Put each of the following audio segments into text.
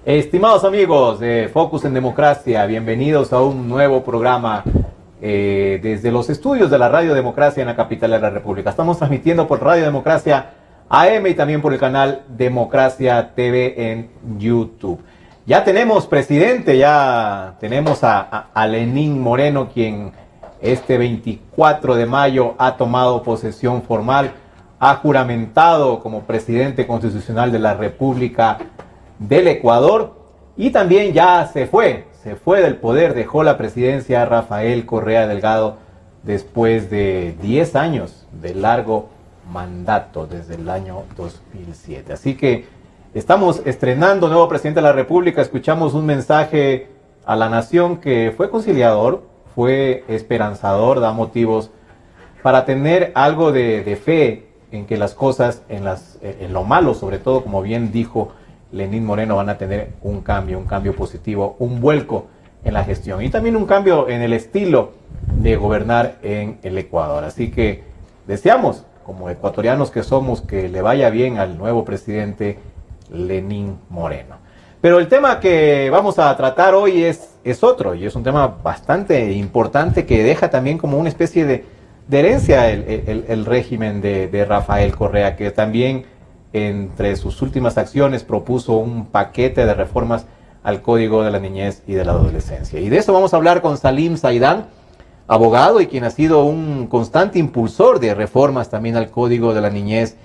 Estimados amigos de Focus en Democracia, bienvenidos a un nuevo programa desde los estudios de la Radio Democracia en la capital de la República. Estamos transmitiendo por Radio Democracia AM y también por el canal Democracia TV en YouTube. Ya tenemos presidente, ya tenemos a Lenín Moreno, quien este 24 de mayo ha tomado posesión formal, ha juramentado como presidente constitucional de la República del Ecuador y también ya se fue del poder, dejó la presidencia Rafael Correa Delgado después de 10 años de largo mandato desde el año 2007. Así que estamos estrenando nuevo presidente de la República, escuchamos un mensaje a la nación que fue conciliador, fue esperanzador, da motivos para tener algo de fe en que las cosas, en lo malo sobre todo, como bien dijo Lenín Moreno, van a tener un cambio positivo, un vuelco en la gestión y también un cambio en el estilo de gobernar en el Ecuador. Así que deseamos, como ecuatorianos que somos, que le vaya bien al nuevo presidente Lenín Moreno. Pero el tema que vamos a tratar hoy es otro, y es un tema bastante importante que deja también como una especie de herencia el régimen de Rafael Correa, que también entre sus últimas acciones propuso un paquete de reformas al Código de la Niñez y de la Adolescencia. Y de eso vamos a hablar con Salim Saidán, abogado y quien ha sido un constante impulsor de reformas también al Código de la Niñez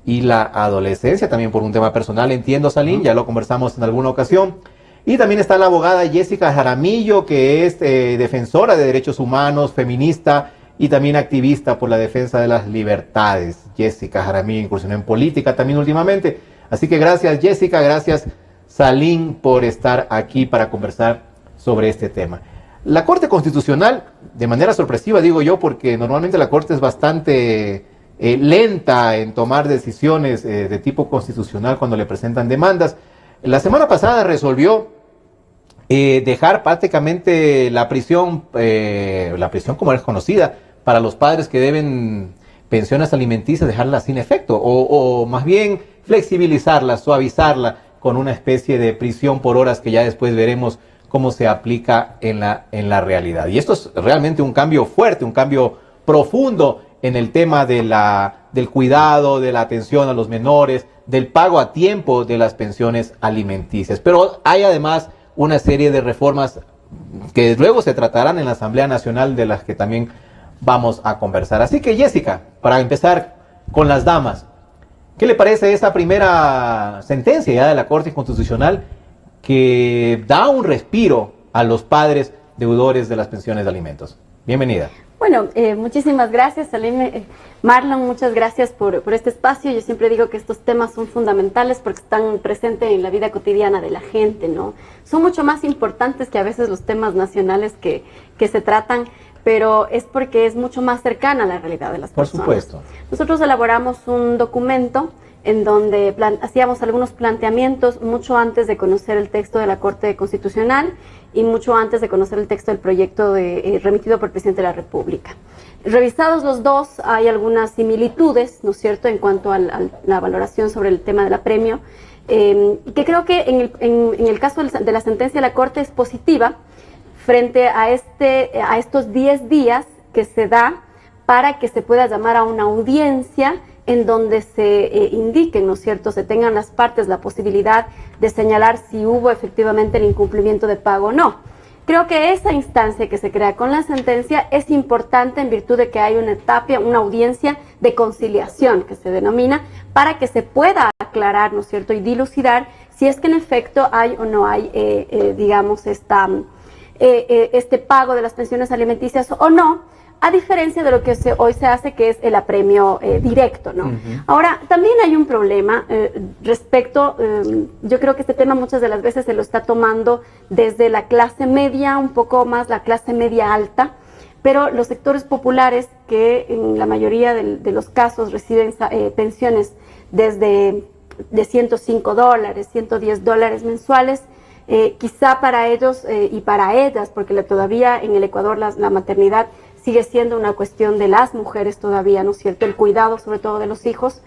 y la Adolescencia, también por un tema personal, entiendo, Salim, ya lo conversamos en alguna ocasión. Y también está la abogada Jessica Jaramillo, que es defensora de derechos humanos, feminista y también activista por la defensa de las libertades. Jessica Jaramillo incursionó en política también últimamente. Así que gracias, Jessica, gracias, Salim, por estar aquí para conversar sobre este tema. La Corte Constitucional, de manera sorpresiva, digo yo, porque normalmente la Corte es bastante lenta en tomar decisiones de tipo constitucional cuando le presentan demandas. La semana pasada resolvió dejar prácticamente la prisión como es conocida, para los padres que deben pensiones alimenticias, dejarla sin efecto, o más bien flexibilizarla, suavizarla con una especie de prisión por horas que ya después veremos cómo se aplica en la realidad. Y esto es realmente un cambio fuerte, un cambio profundo en el tema del cuidado, de la atención a los menores, del pago a tiempo de las pensiones alimenticias. Pero hay además una serie de reformas que luego se tratarán en la Asamblea Nacional, de las que también vamos a conversar. Así que, Jessica, para empezar con las damas, ¿qué le parece esa primera sentencia ya de la Corte Constitucional que da un respiro a los padres deudores de las pensiones de alimentos? Bienvenida. Bueno, muchísimas gracias, Salim. Marlon, muchas gracias por este espacio. Yo siempre digo que estos temas son fundamentales porque están presentes en la vida cotidiana de la gente, ¿no? Son mucho más importantes que a veces los temas nacionales que se tratan, pero es porque es mucho más cercana a la realidad de las personas. Por supuesto. Nosotros elaboramos un documento en donde hacíamos algunos planteamientos mucho antes de conocer el texto de la Corte Constitucional y mucho antes de conocer el texto del proyecto remitido por el Presidente de la República. Revisados los dos, hay algunas similitudes, ¿no es cierto?, en cuanto a la valoración sobre el tema del apremio, que creo que en el caso de la sentencia de la Corte es positiva frente a estos 10 días que se da para que se pueda llamar a una audiencia en donde se indiquen, ¿no es cierto?, se tengan las partes la posibilidad de señalar si hubo efectivamente el incumplimiento de pago o no. Creo que esa instancia que se crea con la sentencia es importante en virtud de que hay una etapa, una audiencia de conciliación que se denomina, para que se pueda aclarar, ¿no es cierto?, y dilucidar si es que en efecto hay o no hay, digamos, este pago de las pensiones alimenticias o no, a diferencia de lo que hoy se hace, que es el apremio directo, ¿no? Ahora, también hay un problema respecto, yo creo que este tema muchas de las veces se lo está tomando desde la clase media, un poco más la clase media alta, pero los sectores populares que en la mayoría de los casos reciben pensiones desde de $105, $110 mensuales, quizá para ellos y para ellas, porque todavía en el Ecuador la maternidad sigue siendo una cuestión de las mujeres todavía, ¿no es cierto?, el cuidado sobre todo de los hijos.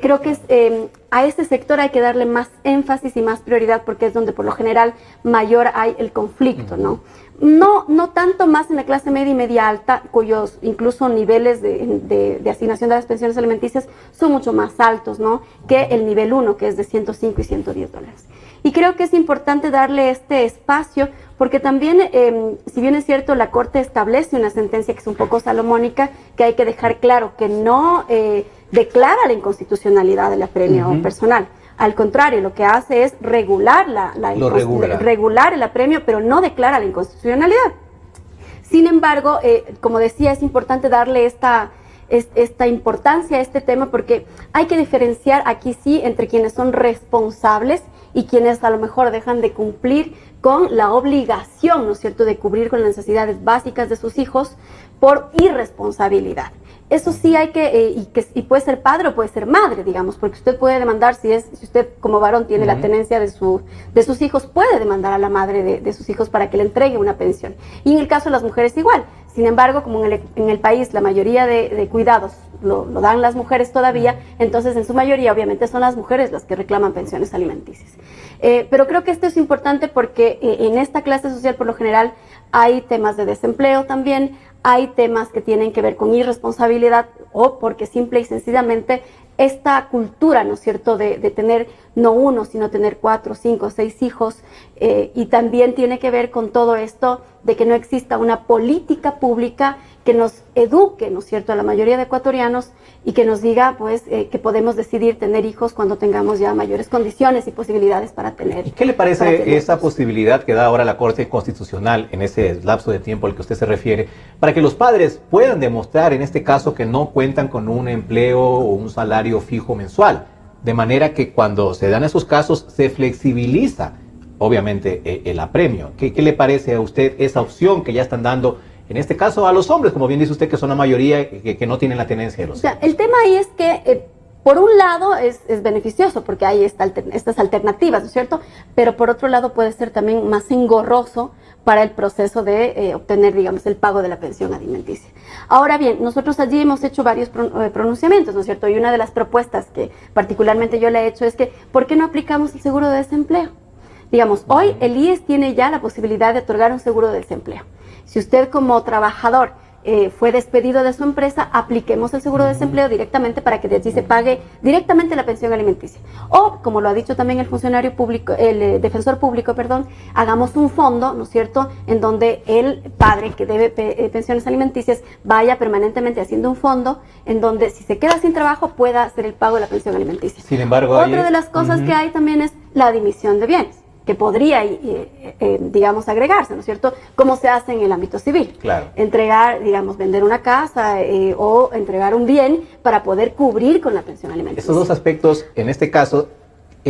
Creo que a ese sector hay que darle más énfasis y más prioridad porque es donde por lo general mayor hay el conflicto, ¿no? No tanto más en la clase media y media alta, cuyos incluso niveles de asignación de las pensiones alimenticias son mucho más altos, ¿no?, que el nivel 1, que es de 105 y 110 dólares. Y creo que es importante darle este espacio porque también, si bien es cierto, la Corte establece una sentencia que es un poco salomónica, que hay que dejar claro que no declara la inconstitucionalidad del apremio personal. Al contrario, lo que hace es regular regular el apremio, pero no declara la inconstitucionalidad. Sin embargo, como decía, es importante darle esta importancia a este tema porque hay que diferenciar aquí sí entre quienes son responsables y quienes a lo mejor dejan de cumplir con la obligación, ¿no es cierto?, de cubrir con las necesidades básicas de sus hijos por irresponsabilidad. Eso sí hay y puede ser padre o puede ser madre, digamos, porque usted puede demandar, si usted como varón tiene la tenencia de sus hijos, puede demandar a la madre de sus hijos para que le entregue una pensión. Y en el caso de las mujeres igual. Sin embargo, como en el país la mayoría de cuidados lo dan las mujeres todavía, entonces en su mayoría obviamente son las mujeres las que reclaman pensiones alimenticias. Pero creo que esto es importante porque en esta clase social por lo general hay temas de desempleo también, hay temas que tienen que ver con irresponsabilidad o porque simple y sencillamente esta cultura, ¿no es cierto?, de tener no uno, sino tener 4, 5, 6 hijos, y también tiene que ver con todo esto de que no exista una política pública que nos eduque, ¿no es cierto?, a la mayoría de ecuatorianos y que nos diga, pues, que podemos decidir tener hijos cuando tengamos ya mayores condiciones y posibilidades para tener. ¿Y qué le parece esa posibilidad que da ahora la Corte Constitucional en ese lapso de tiempo al que usted se refiere, para que los padres puedan demostrar, en este caso, que no cuentan con un empleo o un salario fijo mensual? De manera que cuando se dan esos casos se flexibiliza, obviamente, el apremio. ¿Qué le parece a usted esa opción que ya están dando, en este caso, a los hombres, como bien dice usted, que son la mayoría que no tienen la tenencia de los hijos? El tema ahí es que, por un lado, es beneficioso porque hay estas alternativas, ¿no es cierto? Pero por otro lado puede ser también más engorroso para el proceso de obtener, digamos, el pago de la pensión alimenticia. Ahora bien, nosotros allí hemos hecho varios pronunciamientos, ¿no es cierto? Y una de las propuestas que particularmente yo le he hecho es que, ¿por qué no aplicamos el seguro de desempleo? Digamos, hoy el IES tiene ya la posibilidad de otorgar un seguro de desempleo. Si usted como trabajador fue despedido de su empresa, apliquemos el seguro de desempleo directamente para que de allí se pague directamente la pensión alimenticia. O, como lo ha dicho también el funcionario público, el defensor público, perdón, hagamos un fondo, ¿no es cierto?, en donde el padre que debe pensiones alimenticias vaya permanentemente haciendo un fondo en donde si se queda sin trabajo pueda hacer el pago de la pensión alimenticia. Sin embargo, otra de las cosas que hay también es la dimisión de bienes, que podría, digamos, agregarse, ¿no es cierto?, como se hace en el ámbito civil. Claro. Entregar, digamos, vender una casa o entregar un bien para poder cubrir con la pensión alimenticia. Esos dos aspectos, en este caso,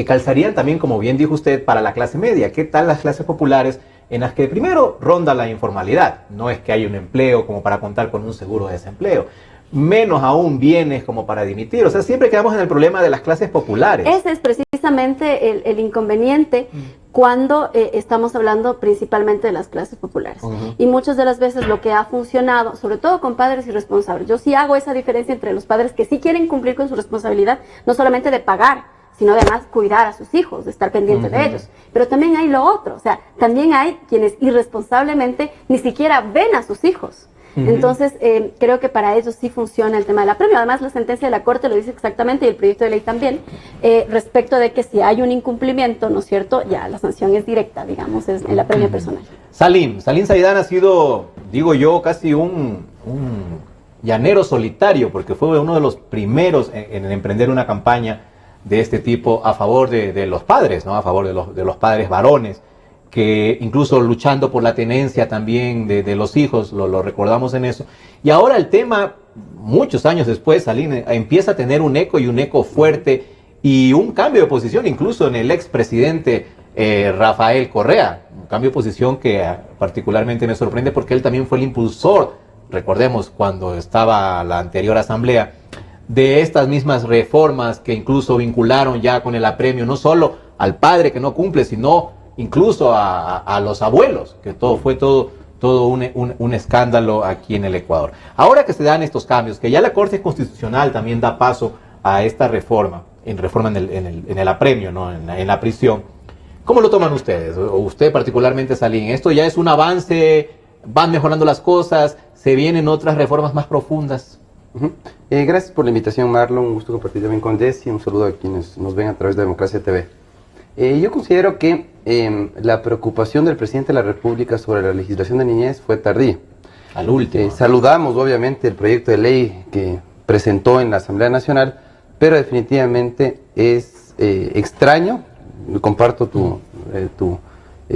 calzarían también, como bien dijo usted, para la clase media. ¿Qué tal las clases populares en las que primero ronda la informalidad? No es que haya un empleo como para contar con un seguro de desempleo. Menos aún bienes como para dimitir. O sea, siempre quedamos en el problema de las clases populares. Ese es precisamente el inconveniente cuando estamos hablando principalmente de las clases populares. Y muchas de las veces lo que ha funcionado, sobre todo con padres irresponsables, yo sí hago esa diferencia entre los padres que sí quieren cumplir con su responsabilidad, no solamente de pagar, sino además cuidar a sus hijos, de estar pendiente de ellos. Pero también hay lo otro, o sea, también hay quienes irresponsablemente ni siquiera ven a sus hijos. Entonces, creo que para ellos sí funciona el tema del apremio. Además, la sentencia de la Corte lo dice exactamente, y el proyecto de ley también, respecto de que si hay un incumplimiento, ¿no es cierto?, ya la sanción es directa, digamos, es el apremio personal. Salim Saidán ha sido, digo yo, casi un llanero solitario, porque fue uno de los primeros en emprender una campaña de este tipo a favor de los padres, ¿no?, a favor de los padres varones, que incluso luchando por la tenencia también de los hijos, lo recordamos en eso. Y ahora el tema, muchos años después, Salim, empieza a tener un eco y un eco fuerte y un cambio de posición, incluso en el expresidente Rafael Correa, un cambio de posición que particularmente me sorprende porque él también fue el impulsor, recordemos cuando estaba la anterior asamblea, de estas mismas reformas que incluso vincularon ya con el apremio, no solo al padre que no cumple, sino incluso a los abuelos, que fue todo un escándalo aquí en el Ecuador. Ahora que se dan estos cambios, que ya la Corte Constitucional también da paso a esta reforma, en reforma en el apremio, ¿no? En la prisión. ¿Cómo lo toman ustedes? O usted particularmente, Salim, ¿esto ya es un avance? ¿Van mejorando las cosas? ¿Se vienen otras reformas más profundas? Gracias por la invitación, Marlon. Un gusto compartir también con Jesse. Un saludo a quienes nos ven a través de Democracia TV. Yo considero que la preocupación del presidente de la República sobre la legislación de niñez fue tardía. Al último. Saludamos, obviamente, el proyecto de ley que presentó en la Asamblea Nacional, pero definitivamente es extraño. Comparto tu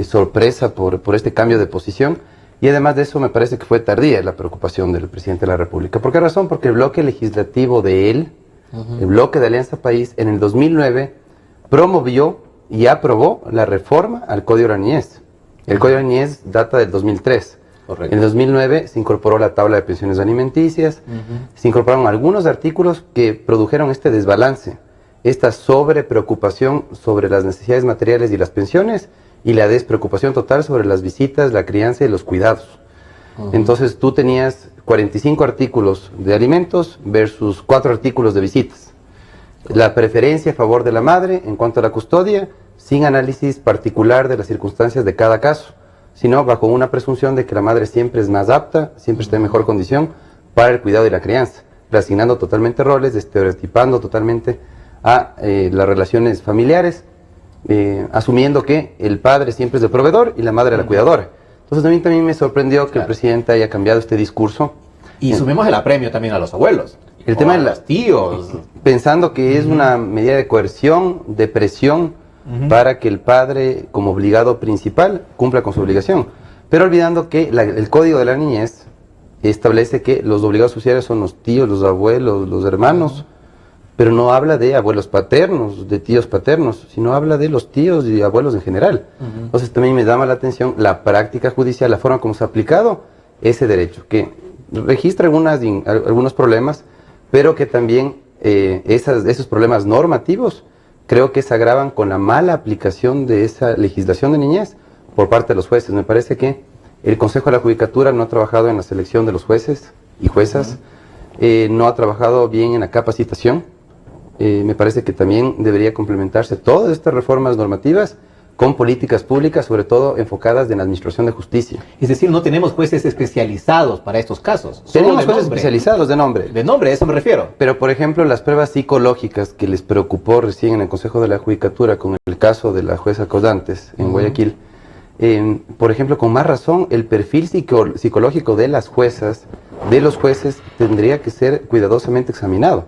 sorpresa por este cambio de posición. Y además de eso, me parece que fue tardía la preocupación del presidente de la República. ¿Por qué razón? Porque el bloque legislativo de él, el bloque de Alianza País, en el 2009 promovió y aprobó la reforma al Código de la Niñez. El Código de la Niñez data del 2003. Correcto. En el 2009 se incorporó la tabla de pensiones alimenticias, se incorporaron algunos artículos que produjeron este desbalance, esta sobrepreocupación sobre las necesidades materiales y las pensiones, y la despreocupación total sobre las visitas, la crianza y los cuidados. Entonces tú tenías 45 artículos de alimentos versus 4 artículos de visitas. La preferencia a favor de la madre en cuanto a la custodia, sin análisis particular de las circunstancias de cada caso, sino bajo una presunción de que la madre siempre es más apta, siempre está en mejor condición para el cuidado y la crianza, reasignando totalmente roles, estereotipando totalmente a las relaciones familiares, asumiendo que el padre siempre es el proveedor y la madre la cuidadora. Entonces a mí también me sorprendió que el presidente haya cambiado este discurso. Y sumemos el apremio también a los abuelos. El tema de los tíos. Pensando que es una medida de coerción, de presión, para que el padre, como obligado principal, cumpla con su obligación. Pero olvidando que el Código de la Niñez establece que los obligados sociales son los tíos, los abuelos, los hermanos, pero no habla de abuelos paternos, de tíos paternos, sino habla de los tíos y abuelos en general. Entonces también me llama la atención la práctica judicial, la forma como se ha aplicado ese derecho, que registra algunos problemas, pero que también esos problemas normativos creo que se agravan con la mala aplicación de esa legislación de niñez por parte de los jueces. Me parece que el Consejo de la Judicatura no ha trabajado en la selección de los jueces y juezas, no ha trabajado bien en la capacitación. Me parece que también debería complementarse todas estas reformas normativas con políticas públicas, sobre todo enfocadas en la administración de justicia. Es decir, no tenemos jueces especializados para estos casos. Tenemos jueces especializados de nombre. De nombre, a eso me refiero. Pero, por ejemplo, las pruebas psicológicas que les preocupó recién en el Consejo de la Judicatura con el caso de la jueza Codantes en Guayaquil, por ejemplo, con más razón, el perfil psicológico de las juezas, de los jueces, tendría que ser cuidadosamente examinado.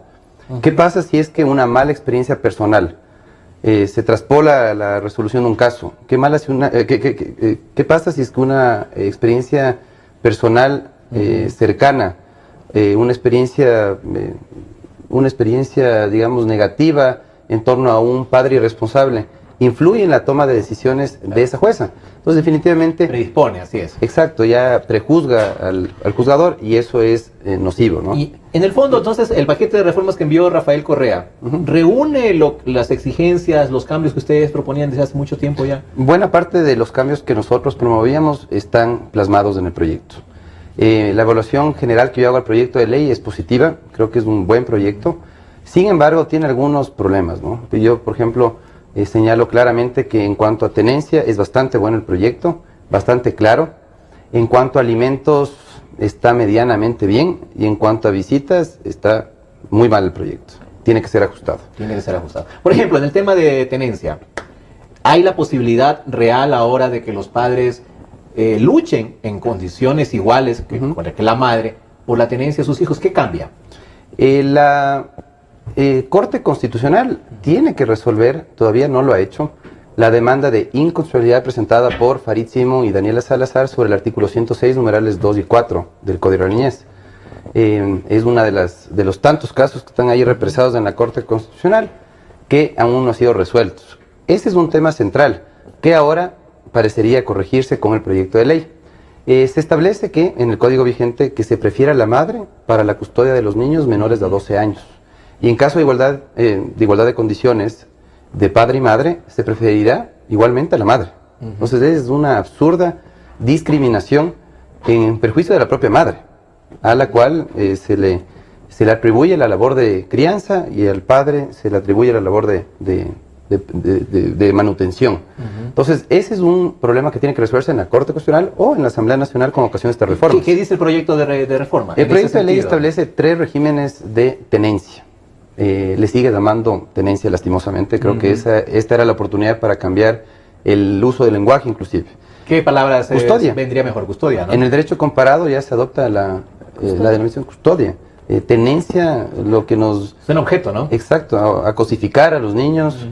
¿Qué pasa si es que una mala experiencia personal se traspola la resolución de un caso? ¿Qué pasa si es que una experiencia personal cercana, una experiencia, digamos, negativa en torno a un padre irresponsable, influye en la toma de decisiones de esa jueza? Entonces, definitivamente... Predispone, así es. Exacto, ya prejuzga al juzgador y eso es nocivo, ¿no? Y en el fondo, entonces, el paquete de reformas que envió Rafael Correa, ¿reúne las exigencias, los cambios que ustedes proponían desde hace mucho tiempo ya? Buena parte de los cambios que nosotros promovíamos están plasmados en el proyecto. La evaluación general que yo hago al proyecto de ley es positiva, creo que es un buen proyecto. Sin embargo, tiene algunos problemas, ¿no? Yo, por ejemplo... señalo claramente que en cuanto a tenencia es bastante bueno el proyecto, bastante claro. En cuanto a alimentos está medianamente bien y en cuanto a visitas está muy mal el proyecto. Tiene que ser ajustado. Tiene que ser ajustado. Por ejemplo, en el tema de tenencia, ¿hay la posibilidad real ahora de que los padres luchen en condiciones iguales que la madre por la tenencia de sus hijos? ¿Qué cambia? La Corte Constitucional tiene que resolver, todavía no lo ha hecho, la demanda de inconstitucionalidad presentada por Farid Simón y Daniela Salazar sobre el artículo 106, numerales 2 y 4 del Código de la Niñez. Es una de los tantos casos que están ahí represados en la Corte Constitucional que aún no han sido resueltos. Ese es un tema central que ahora parecería corregirse con el proyecto de ley. Se establece que en el Código vigente que se prefiera la madre para la custodia de los niños menores de 12 años. Y en caso de igualdad de condiciones de padre y madre, se preferirá igualmente a la madre. Entonces es una absurda discriminación en perjuicio de la propia madre, a la cual se se le atribuye la labor de crianza y al padre se le atribuye la labor de manutención. Entonces, ese es un problema que tiene que resolverse en la Corte Constitucional o en la Asamblea Nacional con ocasión de esta reforma. ¿Qué dice el proyecto de reforma? El proyecto de ley establece 3 regímenes de tenencia. Le sigue llamando tenencia lastimosamente. Creo que esta era la oportunidad para cambiar el uso del lenguaje inclusive. ¿Qué palabras custodia. Vendría mejor? Custodia, ¿no? En el derecho comparado ya se adopta la denominación custodia. Tenencia, lo que nos... Es un objeto, ¿no? Exacto, a cosificar a los niños,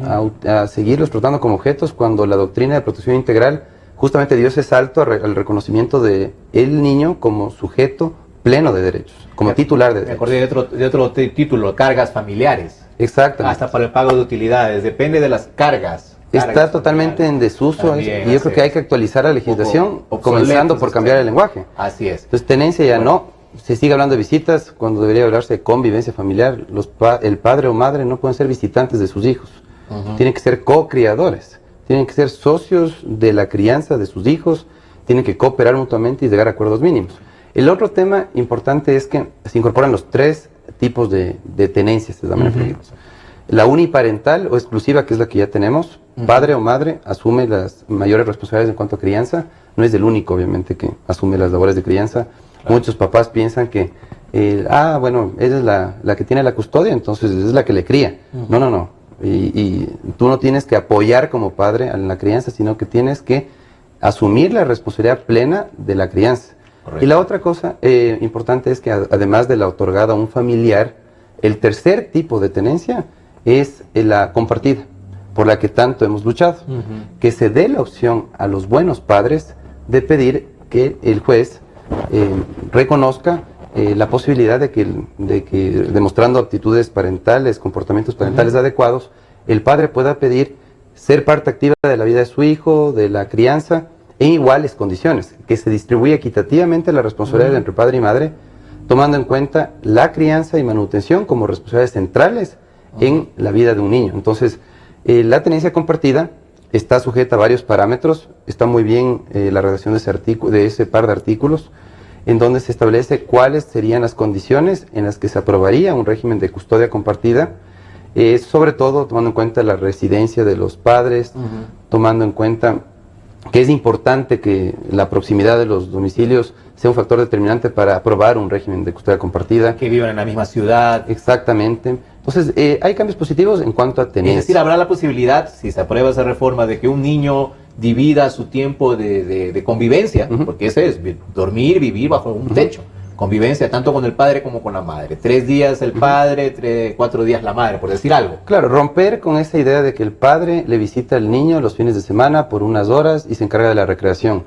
a seguirlos tratando como objetos, cuando la doctrina de protección integral justamente dio ese salto al reconocimiento de el niño como sujeto pleno de derechos, como titular de derechos. Me acordé de otro título, cargas familiares. Exactamente. Hasta para el pago de utilidades, depende de las cargas. Está totalmente en desuso También, y yo creo que hay que actualizar la legislación, comenzando por cambiar el lenguaje. Así es. Entonces, tenencia ya no. Se sigue hablando de visitas cuando debería hablarse de convivencia familiar. El padre o madre no pueden ser visitantes de sus hijos. Tienen que ser co-criadores. Tienen que ser socios de la crianza de sus hijos. Tienen que cooperar mutuamente y llegar a acuerdos mínimos. El otro tema importante es que se incorporan los 3 tipos de tenencias. La uniparental o exclusiva, que es la que ya tenemos. Padre o madre asume las mayores responsabilidades en cuanto a crianza. No es el único, obviamente, que asume las labores de crianza. Claro. Muchos papás piensan que, bueno, ella es la que tiene la custodia, entonces es la que le cría. No. Y tú no tienes que apoyar como padre en la crianza, sino que tienes que asumir la responsabilidad plena de la crianza. Correcto. Y la otra cosa importante es que además de la otorgada a un familiar, el tercer tipo de tenencia es la compartida, por la que tanto hemos luchado. Que se dé la opción a los buenos padres de pedir que el juez reconozca la posibilidad de que demostrando aptitudes parentales, comportamientos parentales adecuados, el padre pueda pedir ser parte activa de la vida de su hijo, de la crianza, en iguales condiciones, que se distribuya equitativamente la responsabilidad entre padre y madre, tomando en cuenta la crianza y manutención como responsabilidades centrales en la vida de un niño. Entonces, la tenencia compartida está sujeta a varios parámetros. Está muy bien la redacción de ese par de artículos, en donde se establece cuáles serían las condiciones en las que se aprobaría un régimen de custodia compartida, sobre todo tomando en cuenta la residencia de los padres, tomando en cuenta que es importante que la proximidad de los domicilios sea un factor determinante para aprobar un régimen de custodia compartida. Que vivan en la misma ciudad. Exactamente. Entonces, hay cambios positivos en cuanto a tenencia. Es decir, habrá la posibilidad, si se aprueba esa reforma, de que un niño divida su tiempo de convivencia, porque ese es dormir, vivir bajo un techo. Convivencia tanto con el padre como con la madre. 3 días el padre, 4 días la madre, por decir algo. Claro, romper con esa idea de que el padre le visita al niño los fines de semana por unas horas y se encarga de la recreación.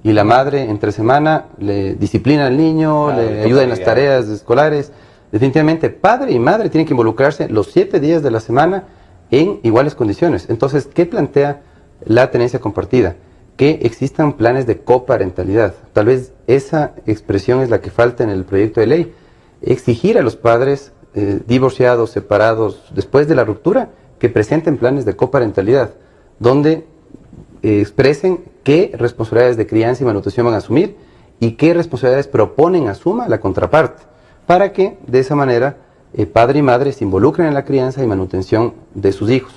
Y la madre entre semana le disciplina al niño, claro, le ayuda en las tareas escolares. Definitivamente, padre y madre tienen que involucrarse los 7 días de la semana en iguales condiciones. Entonces, ¿qué plantea la tenencia compartida? Que existan planes de coparentalidad. Tal vez esa expresión es la que falta en el proyecto de ley. Exigir a los padres divorciados, separados, después de la ruptura, que presenten planes de coparentalidad, donde expresen qué responsabilidades de crianza y manutención van a asumir y qué responsabilidades proponen asuma la contraparte, para que de esa manera padre y madre se involucren en la crianza y manutención de sus hijos.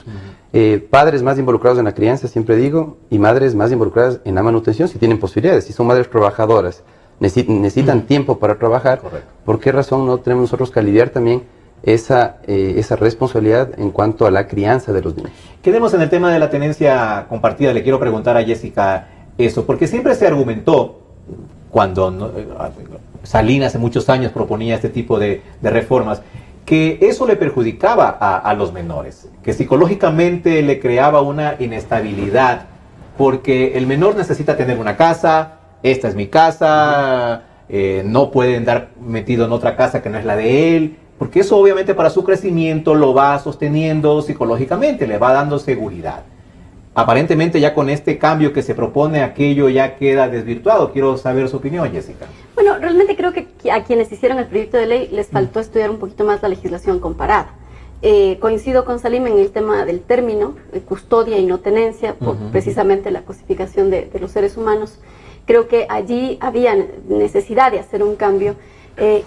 Padres más involucrados en la crianza, siempre digo, y madres más involucradas en la manutención si tienen posibilidades. Si son madres trabajadoras, necesitan tiempo para trabajar. Correcto. ¿Por qué razón no tenemos nosotros que aliviar también esa responsabilidad en cuanto a la crianza de los niños? Quedemos en el tema de la tenencia compartida. Le quiero preguntar a Jessica eso, porque siempre se argumentó, cuando Salinas hace muchos años proponía este tipo de reformas, que eso le perjudicaba a los menores, que psicológicamente le creaba una inestabilidad, porque el menor necesita tener una casa, esta es mi casa, no puede andar metido en otra casa que no es la de él, porque eso obviamente para su crecimiento lo va sosteniendo psicológicamente, le va dando seguridad. Aparentemente ya con este cambio que se propone, aquello ya queda desvirtuado. Quiero saber su opinión, Jessica. Bueno, realmente creo que a quienes hicieron el proyecto de ley les faltó estudiar un poquito más la legislación comparada. Coincido con Salim en el tema del término, custodia y no tenencia, por precisamente la cosificación de los seres humanos. Creo que allí había necesidad de hacer un cambio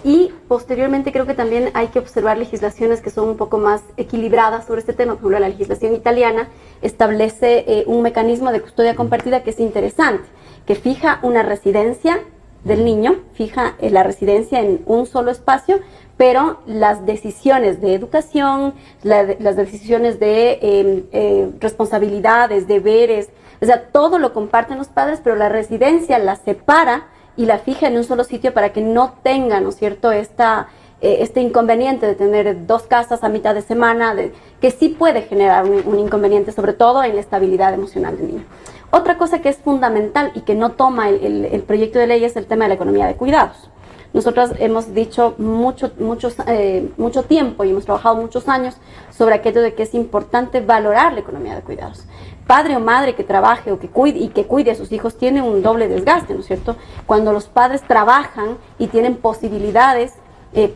Y posteriormente creo que también hay que observar legislaciones que son un poco más equilibradas sobre este tema. Por ejemplo, la legislación italiana establece un mecanismo de custodia compartida que es interesante, que fija una residencia del niño, fija la residencia en un solo espacio, pero las decisiones de educación, las decisiones de responsabilidades, deberes, o sea, todo lo comparten los padres, pero la residencia la separa y la fija en un solo sitio para que no tenga, ¿no es cierto?, este inconveniente de tener dos casas a mitad de semana, que sí puede generar un inconveniente, sobre todo en la estabilidad emocional del niño. Otra cosa que es fundamental y que no toma el proyecto de ley es el tema de la economía de cuidados. Nosotros hemos dicho mucho tiempo y hemos trabajado muchos años sobre aquello de que es importante valorar la economía de cuidados. Padre o madre que trabaje o que cuide a sus hijos tiene un doble desgaste, ¿no es cierto? Cuando los padres trabajan y tienen posibilidades,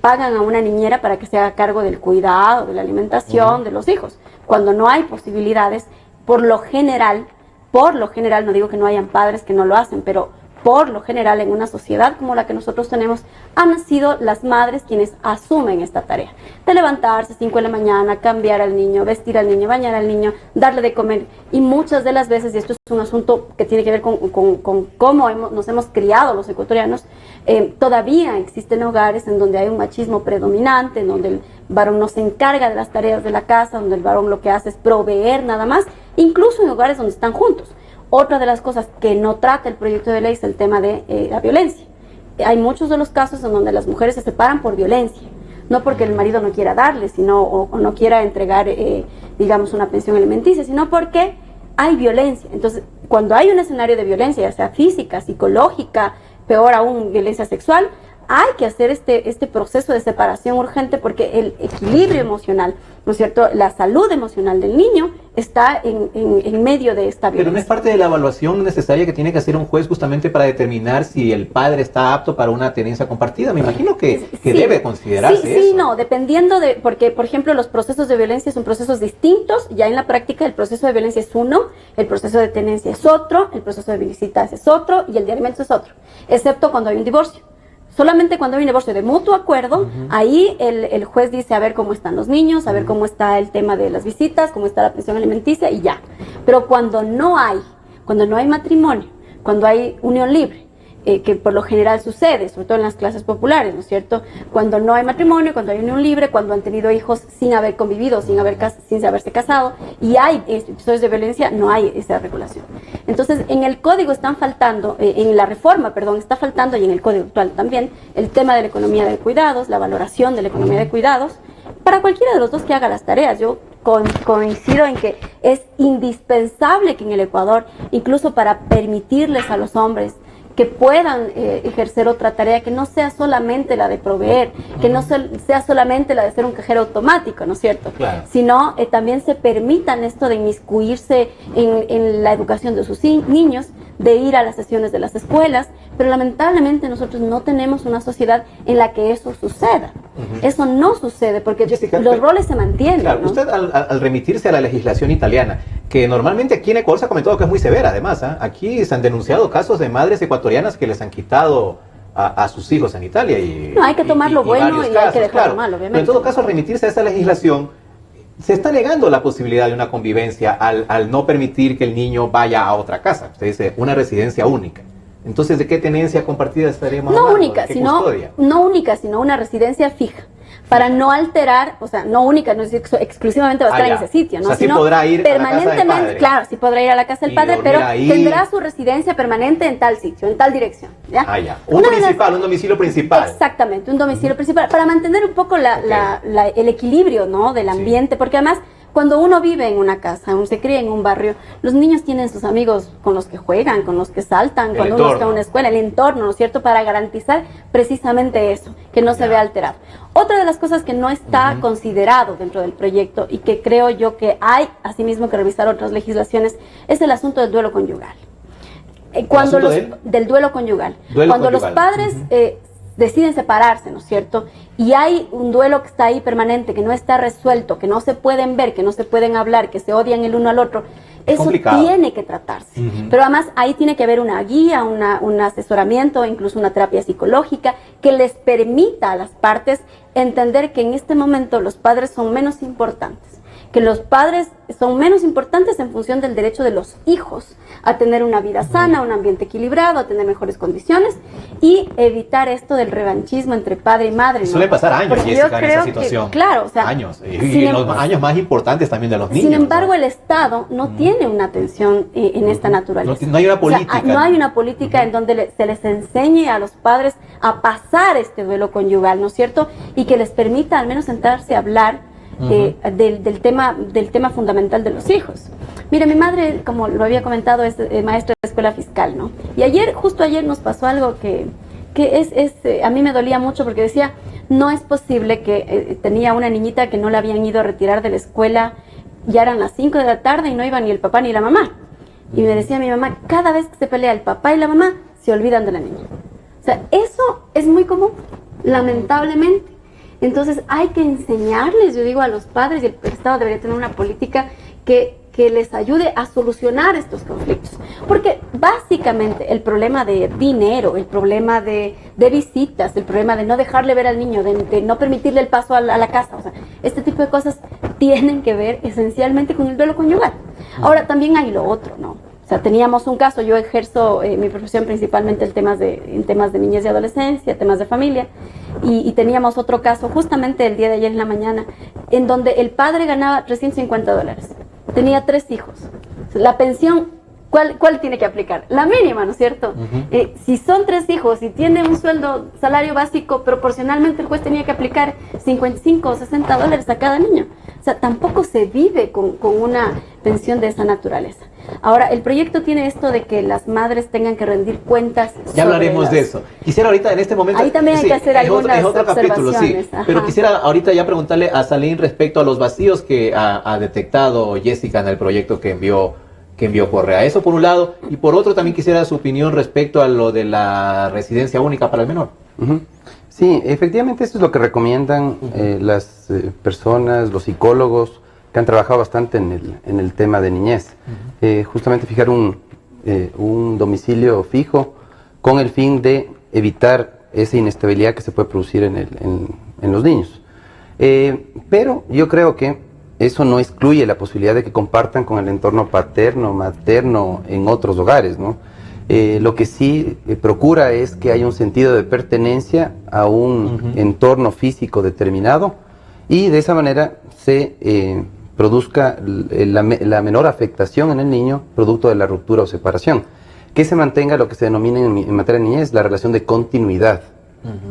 pagan a una niñera para que se haga cargo del cuidado, de la alimentación de los hijos. Cuando no hay posibilidades, por lo general, no digo que no hayan padres que no lo hacen, pero por lo general en una sociedad como la que nosotros tenemos, han sido las madres quienes asumen esta tarea de levantarse 5 de la mañana, cambiar al niño, vestir al niño, bañar al niño, darle de comer, y muchas de las veces, y esto es un asunto que tiene que ver con cómo nos hemos criado los ecuatorianos, todavía existen hogares en donde hay un machismo predominante, en donde el varón no se encarga de las tareas de la casa, donde el varón lo que hace es proveer nada más, incluso en hogares donde están juntos. Otra de las cosas que no trata el proyecto de ley es el tema de la violencia. Hay muchos de los casos en donde las mujeres se separan por violencia, no porque el marido no quiera darle, sino o no quiera entregar, digamos, una pensión alimenticia, sino porque hay violencia. Entonces, cuando hay un escenario de violencia, ya sea física, psicológica, peor aún, violencia sexual, hay que hacer este proceso de separación urgente, porque el equilibrio emocional, ¿no es cierto?, la salud emocional del niño está en medio de esta violencia. Pero no es parte de la evaluación necesaria que tiene que hacer un juez justamente para determinar si el padre está apto para una tenencia compartida. Me imagino que debe considerarse eso. Sí, no, dependiendo porque, por ejemplo, los procesos de violencia son procesos distintos. Ya en la práctica el proceso de violencia es uno, el proceso de tenencia es otro, el proceso de visitas es otro y el de alimentos es otro, excepto cuando hay un divorcio. Solamente cuando hay un divorcio de mutuo acuerdo, ahí el juez dice a ver cómo están los niños, a ver cómo está el tema de las visitas, cómo está la pensión alimenticia y ya. Pero cuando no hay matrimonio, cuando hay unión libre, que por lo general sucede, sobre todo en las clases populares, ¿no es cierto? Cuando no hay matrimonio, cuando hay unión libre, cuando han tenido hijos sin haber convivido, sin haberse casado, y hay episodios de violencia, no hay esa regulación. Entonces, en el código están faltando, en la reforma, perdón, está faltando, y en el código actual también, el tema de la economía de cuidados, la valoración de la economía de cuidados, para cualquiera de los dos que haga las tareas. Yo coincido en que es indispensable que en el Ecuador, incluso para permitirles a los hombres que puedan ejercer otra tarea que no sea solamente la de proveer, que no sea solamente la de ser un cajero automático, ¿no es cierto? Claro. Sino también se permitan esto de inmiscuirse en la educación de sus niños, de ir a las sesiones de las escuelas, pero lamentablemente nosotros no tenemos una sociedad en la que eso suceda. Eso no sucede porque Jessica, los roles se mantienen. Claro, ¿no? usted al remitirse a la legislación italiana, que normalmente aquí en Ecuador se ha comentado que es muy severa, además, aquí se han denunciado casos de madres ecuatorianas que les han quitado a sus hijos en Italia. No, hay que tomar lo bueno y hay que dejar lo malo, obviamente. Pero en todo caso, al remitirse a esa legislación, se está negando la posibilidad de una convivencia al no permitir que el niño vaya a otra casa. Usted dice, una residencia única. Entonces, ¿de qué tenencia compartida estaremos hablando? No única, sino una residencia fija. Para no alterar, o sea, no única, no es exclusivamente va a estar en ese sitio, ¿no? O sea, sí sino podrá ir permanentemente, a la casa del padre. claro, sí podrá ir a la casa del padre, pero tendrá su residencia permanente en tal sitio, en tal dirección, ¿ya? Un domicilio principal. Exactamente, un domicilio principal, para mantener un poco el equilibrio, ¿no? Del ambiente, porque además, cuando uno vive en una casa, uno se cría en un barrio, los niños tienen sus amigos con los que juegan, con los que saltan, cuando uno está en una escuela, el entorno, ¿no es cierto?, para garantizar precisamente eso, que no se vea alterado. Otra de las cosas que no está considerado dentro del proyecto y que creo yo que hay asimismo que revisar otras legislaciones es el asunto del duelo conyugal. Del duelo conyugal. Cuando los padres deciden separarse, ¿no es cierto? Y hay un duelo que está ahí permanente, que no está resuelto, que no se pueden ver, que no se pueden hablar, que se odian el uno al otro. Eso complicado. tiene que tratarse. Pero además ahí tiene que haber una guía, un asesoramiento, incluso una terapia psicológica que les permita a las partes entender que en este momento los padres son menos importantes, que los padres son menos importantes en función del derecho de los hijos a tener una vida sana, un ambiente equilibrado, a tener mejores condiciones y evitar esto del revanchismo entre padre y madre, ¿no? Suele pasar años, Porque Jessica, yo en creo esa situación. que, claro, o sea, años. Y los años más importantes también de los niños. sin embargo, ¿no? el Estado no tiene una atención en esta naturaleza. No hay una política. O sea, no hay una política en donde se les enseñe a los padres a pasar este duelo conyugal, ¿no es cierto? Y que les permita al menos sentarse a hablar del tema fundamental de los hijos. Mira, mi madre, como lo había comentado, es maestra de escuela fiscal, ¿no? Y justo ayer nos pasó algo que a mí me dolía mucho porque decía, no es posible que tenía una niñita que no la habían ido a retirar de la escuela, ya eran las 5 de la tarde y no iban ni el papá ni la mamá. Y me decía mi mamá, cada vez que se pelea el papá y la mamá, se olvidan de la niña. O sea, eso es muy común, lamentablemente. Entonces hay que enseñarles, yo digo, a los padres, y el Estado debería tener una política que les ayude a solucionar estos conflictos. Porque básicamente el problema de dinero, el problema de visitas, el problema de no dejarle ver al niño, de no permitirle el paso a la casa, o sea, este tipo de cosas tienen que ver esencialmente con el duelo conyugal. Ahora también hay lo otro, ¿no? O sea, teníamos un caso, yo ejerzo mi profesión principalmente en temas de niñez y adolescencia, temas de familia, y teníamos otro caso justamente el día de ayer en la mañana, en donde el padre ganaba $350, tenía 3 hijos. La pensión, ¿cuál tiene que aplicar? La mínima, ¿no es cierto? Si son 3 hijos y tiene un salario básico, proporcionalmente el juez tenía que aplicar $55 o $60 a cada niño. O sea, tampoco se vive con una pensión de esa naturaleza. Ahora, el proyecto tiene esto de que las madres tengan que rendir cuentas. Ya hablaremos de eso. Quisiera ahorita en este momento... Ahí también hay que hacer algunas observaciones. Pero quisiera ahorita ya preguntarle a Salim respecto a los vacíos que ha detectado Jessica en el proyecto que envió Correa. Eso por un lado. Y por otro también quisiera su opinión respecto a lo de la residencia única para el menor. Sí, efectivamente eso es lo que recomiendan las personas, los psicólogos que han trabajado bastante en el tema de niñez. Justamente fijar un domicilio fijo con el fin de evitar esa inestabilidad que se puede producir en los niños. Pero yo creo que eso no excluye la posibilidad de que compartan con el entorno paterno, materno en otros hogares, ¿no? Lo que sí procura es que haya un sentido de pertenencia a un entorno físico determinado y de esa manera se produzca la menor afectación en el niño producto de la ruptura o separación. Que se mantenga lo que se denomina en materia de niñez la relación de continuidad.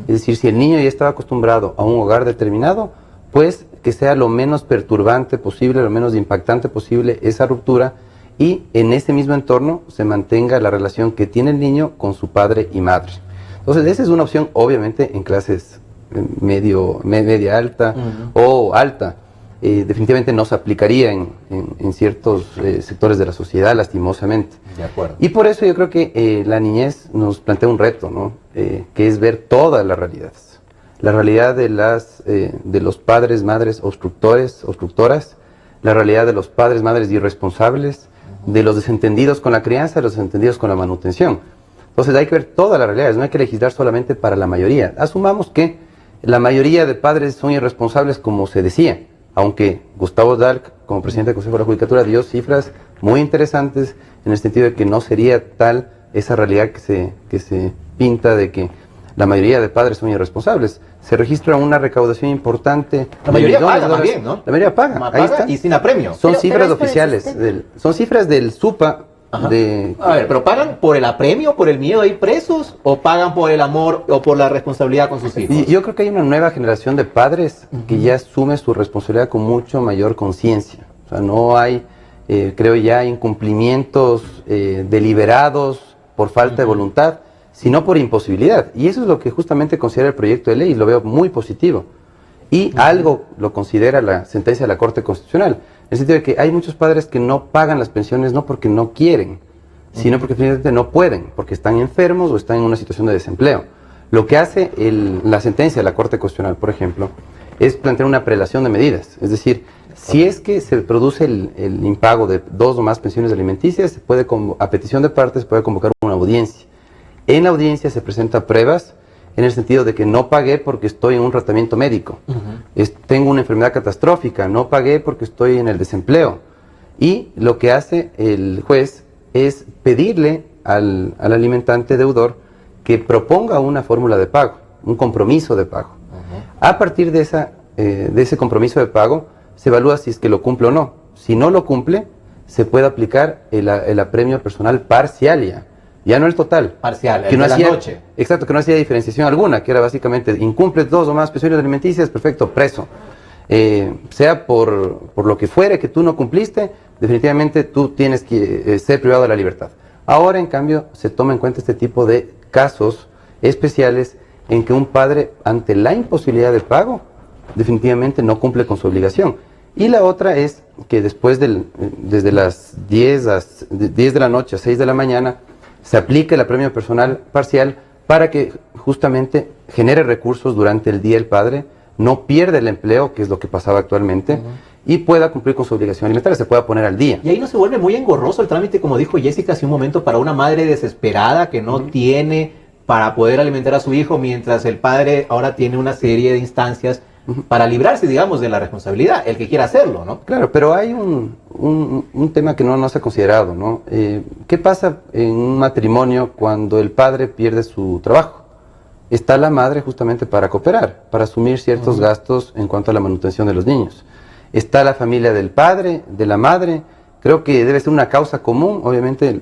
Es decir, si el niño ya estaba acostumbrado a un hogar determinado, pues que sea lo menos perturbante posible, lo menos impactante posible esa ruptura y en ese mismo entorno se mantenga la relación que tiene el niño con su padre y madre. Entonces esa es una opción obviamente en clases media alta o alta. Definitivamente no se aplicaría en ciertos sectores de la sociedad, lastimosamente. De acuerdo. Y por eso yo creo que la niñez nos plantea un reto, ¿no? Que es ver todas las realidades. La realidad de los padres, madres obstructoras, la realidad de los padres, madres irresponsables, de los desentendidos con la crianza, de los desentendidos con la manutención. Entonces hay que ver todas las realidades, no hay que legislar solamente para la mayoría. Asumamos que la mayoría de padres son irresponsables como se decía, aunque Gustavo Dalk, como presidente del Consejo de la Judicatura, dio cifras muy interesantes en el sentido de que no sería tal esa realidad que se pinta de que la mayoría de padres son irresponsables. Se registra una recaudación importante. La mayoría paga también, ¿no? La mayoría paga. Ahí está. Y sin apremio. Son cifras oficiales. Son cifras del SUPA. A ver, ¿pero pagan por el apremio, por el miedo a ir presos? ¿O pagan por el amor o por la responsabilidad con sus hijos? Yo creo que hay una nueva generación de padres que ya asume su responsabilidad con mucho mayor conciencia. O sea, no hay, creo ya, incumplimientos deliberados por falta de voluntad, sino por imposibilidad. Y eso es lo que justamente considera el proyecto de ley y lo veo muy positivo. Y algo lo considera la sentencia de la Corte Constitucional. En el sentido de que hay muchos padres que no pagan las pensiones no porque no quieren, sino porque finalmente no pueden, porque están enfermos o están en una situación de desempleo. Lo que hace la sentencia de la Corte Constitucional, por ejemplo, es plantear una prelación de medidas. Es decir, Si es que se produce el impago de 2 o más pensiones alimenticias, a petición de parte se puede convocar una audiencia. En la audiencia se presentan pruebas en el sentido de que no pagué porque estoy en un tratamiento médico, tengo una enfermedad catastrófica, no pagué porque estoy en el desempleo. Y lo que hace el juez es pedirle al alimentante deudor que proponga una fórmula de pago, un compromiso de pago. A partir de ese compromiso de pago, se evalúa si es que lo cumple o no. Si no lo cumple, se puede aplicar el apremio personal parcial ya no el total. Parcial, que no de hacía, la noche. Exacto, que no hacía diferenciación alguna, que era básicamente, incumple 2 o más pensiones alimenticias, perfecto, preso. Sea por lo que fuere que tú no cumpliste, definitivamente tú tienes que ser privado de la libertad. Ahora, en cambio, se toma en cuenta este tipo de casos especiales en que un padre, ante la imposibilidad de pago, definitivamente no cumple con su obligación. Y la otra es que desde las 10 de la noche a 6 de la mañana, se aplique el apremio personal parcial para que justamente genere recursos durante el día el padre, no pierda el empleo, que es lo que pasaba actualmente, y pueda cumplir con su obligación alimentaria, se pueda poner al día. Y ahí no se vuelve muy engorroso el trámite, como dijo Jessica hace un momento, para una madre desesperada que no tiene para poder alimentar a su hijo, mientras el padre ahora tiene una serie de instancias para librarse, digamos, de la responsabilidad, el que quiera hacerlo, ¿no? Claro, pero hay un tema que no se ha considerado, ¿no? ¿Qué pasa en un matrimonio cuando el padre pierde su trabajo? Está la madre justamente para cooperar, para asumir ciertos gastos en cuanto a la manutención de los niños. Está la familia del padre, de la madre. Creo que debe ser una causa común, obviamente,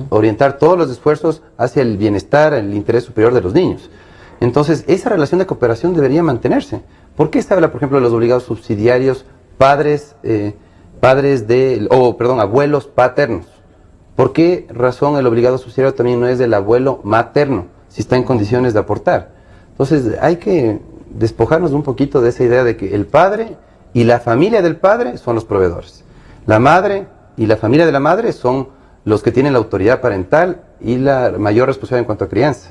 orientar todos los esfuerzos hacia el bienestar, el interés superior de los niños. Entonces, esa relación de cooperación debería mantenerse. ¿Por qué se habla, por ejemplo, de los obligados subsidiarios, abuelos paternos? ¿Por qué razón el obligado subsidiario también no es del abuelo materno, si está en condiciones de aportar? Entonces, hay que despojarnos un poquito de esa idea de que el padre y la familia del padre son los proveedores. La madre y la familia de la madre son los que tienen la autoridad parental y la mayor responsabilidad en cuanto a crianza.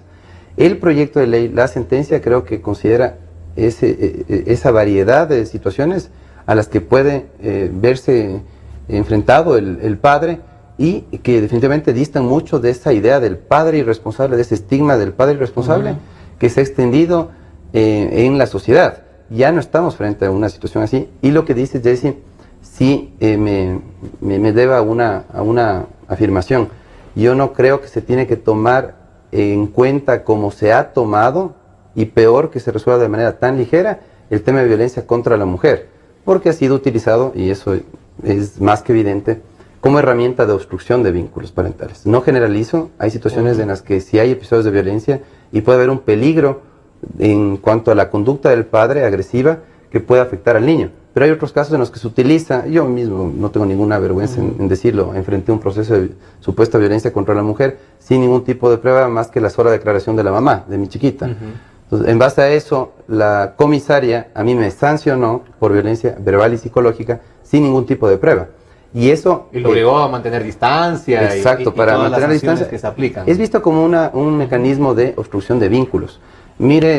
El proyecto de ley, la sentencia, creo que considera esa variedad de situaciones a las que puede verse enfrentado el padre, y que definitivamente distan mucho de esa idea del padre irresponsable, de ese estigma del padre irresponsable que se ha extendido en la sociedad. Ya no estamos frente a una situación así, y lo que dice Jesse sí me deba a una afirmación. Yo no creo que se tiene que tomar en cuenta como se ha tomado, y peor que se resuelva de manera tan ligera, el tema de violencia contra la mujer, porque ha sido utilizado, y eso es más que evidente, como herramienta de obstrucción de vínculos parentales. No generalizo, hay situaciones en las que sí hay episodios de violencia y puede haber un peligro en cuanto a la conducta del padre agresiva que puede afectar al niño. Pero hay otros casos en los que se utiliza, yo mismo no tengo ninguna vergüenza en decirlo, enfrenté un proceso de supuesta violencia contra la mujer sin ningún tipo de prueba más que la sola declaración de la mamá, de mi chiquita. Entonces, en base a eso, la comisaria a mí me sancionó por violencia verbal y psicológica sin ningún tipo de prueba. Y eso... Y lo obligó a mantener distancia. Exacto, para mantener la distancia. Que se aplican. Es visto como un mecanismo de obstrucción de vínculos. Mira,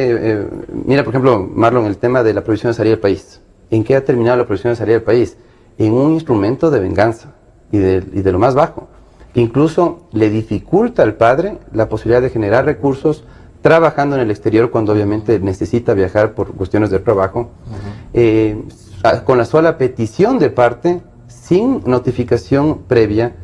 por ejemplo, Marlon, el tema de la prohibición de salir del país. ¿En qué ha terminado la prohibición de salir del país? En un instrumento de venganza y de lo más bajo, que incluso le dificulta al padre la posibilidad de generar recursos trabajando en el exterior cuando obviamente necesita viajar por cuestiones de trabajo, con la sola petición de parte, sin notificación previa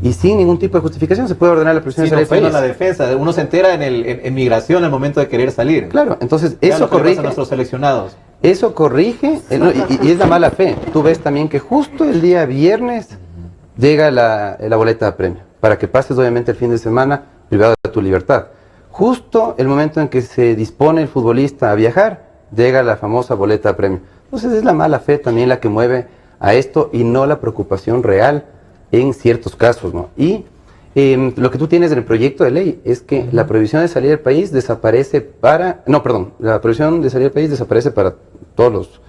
y sin ningún tipo de justificación, se puede ordenar la prohibición de salir del país. La defensa, uno se entera en migración al momento de querer salir. Claro, entonces ya eso corrige a nuestros seleccionados. Eso corrige, y es la mala fe. Tú ves también que justo el día viernes llega la boleta de premio, para que pases obviamente el fin de semana privado de tu libertad. Justo el momento en que se dispone el futbolista a viajar, llega la famosa boleta de premio. Entonces es la mala fe también la que mueve a esto y no la preocupación real en ciertos casos, ¿no? Y lo que tú tienes en el proyecto de ley es que la prohibición de salir del país desaparece la prohibición de salir del país desaparece para todos los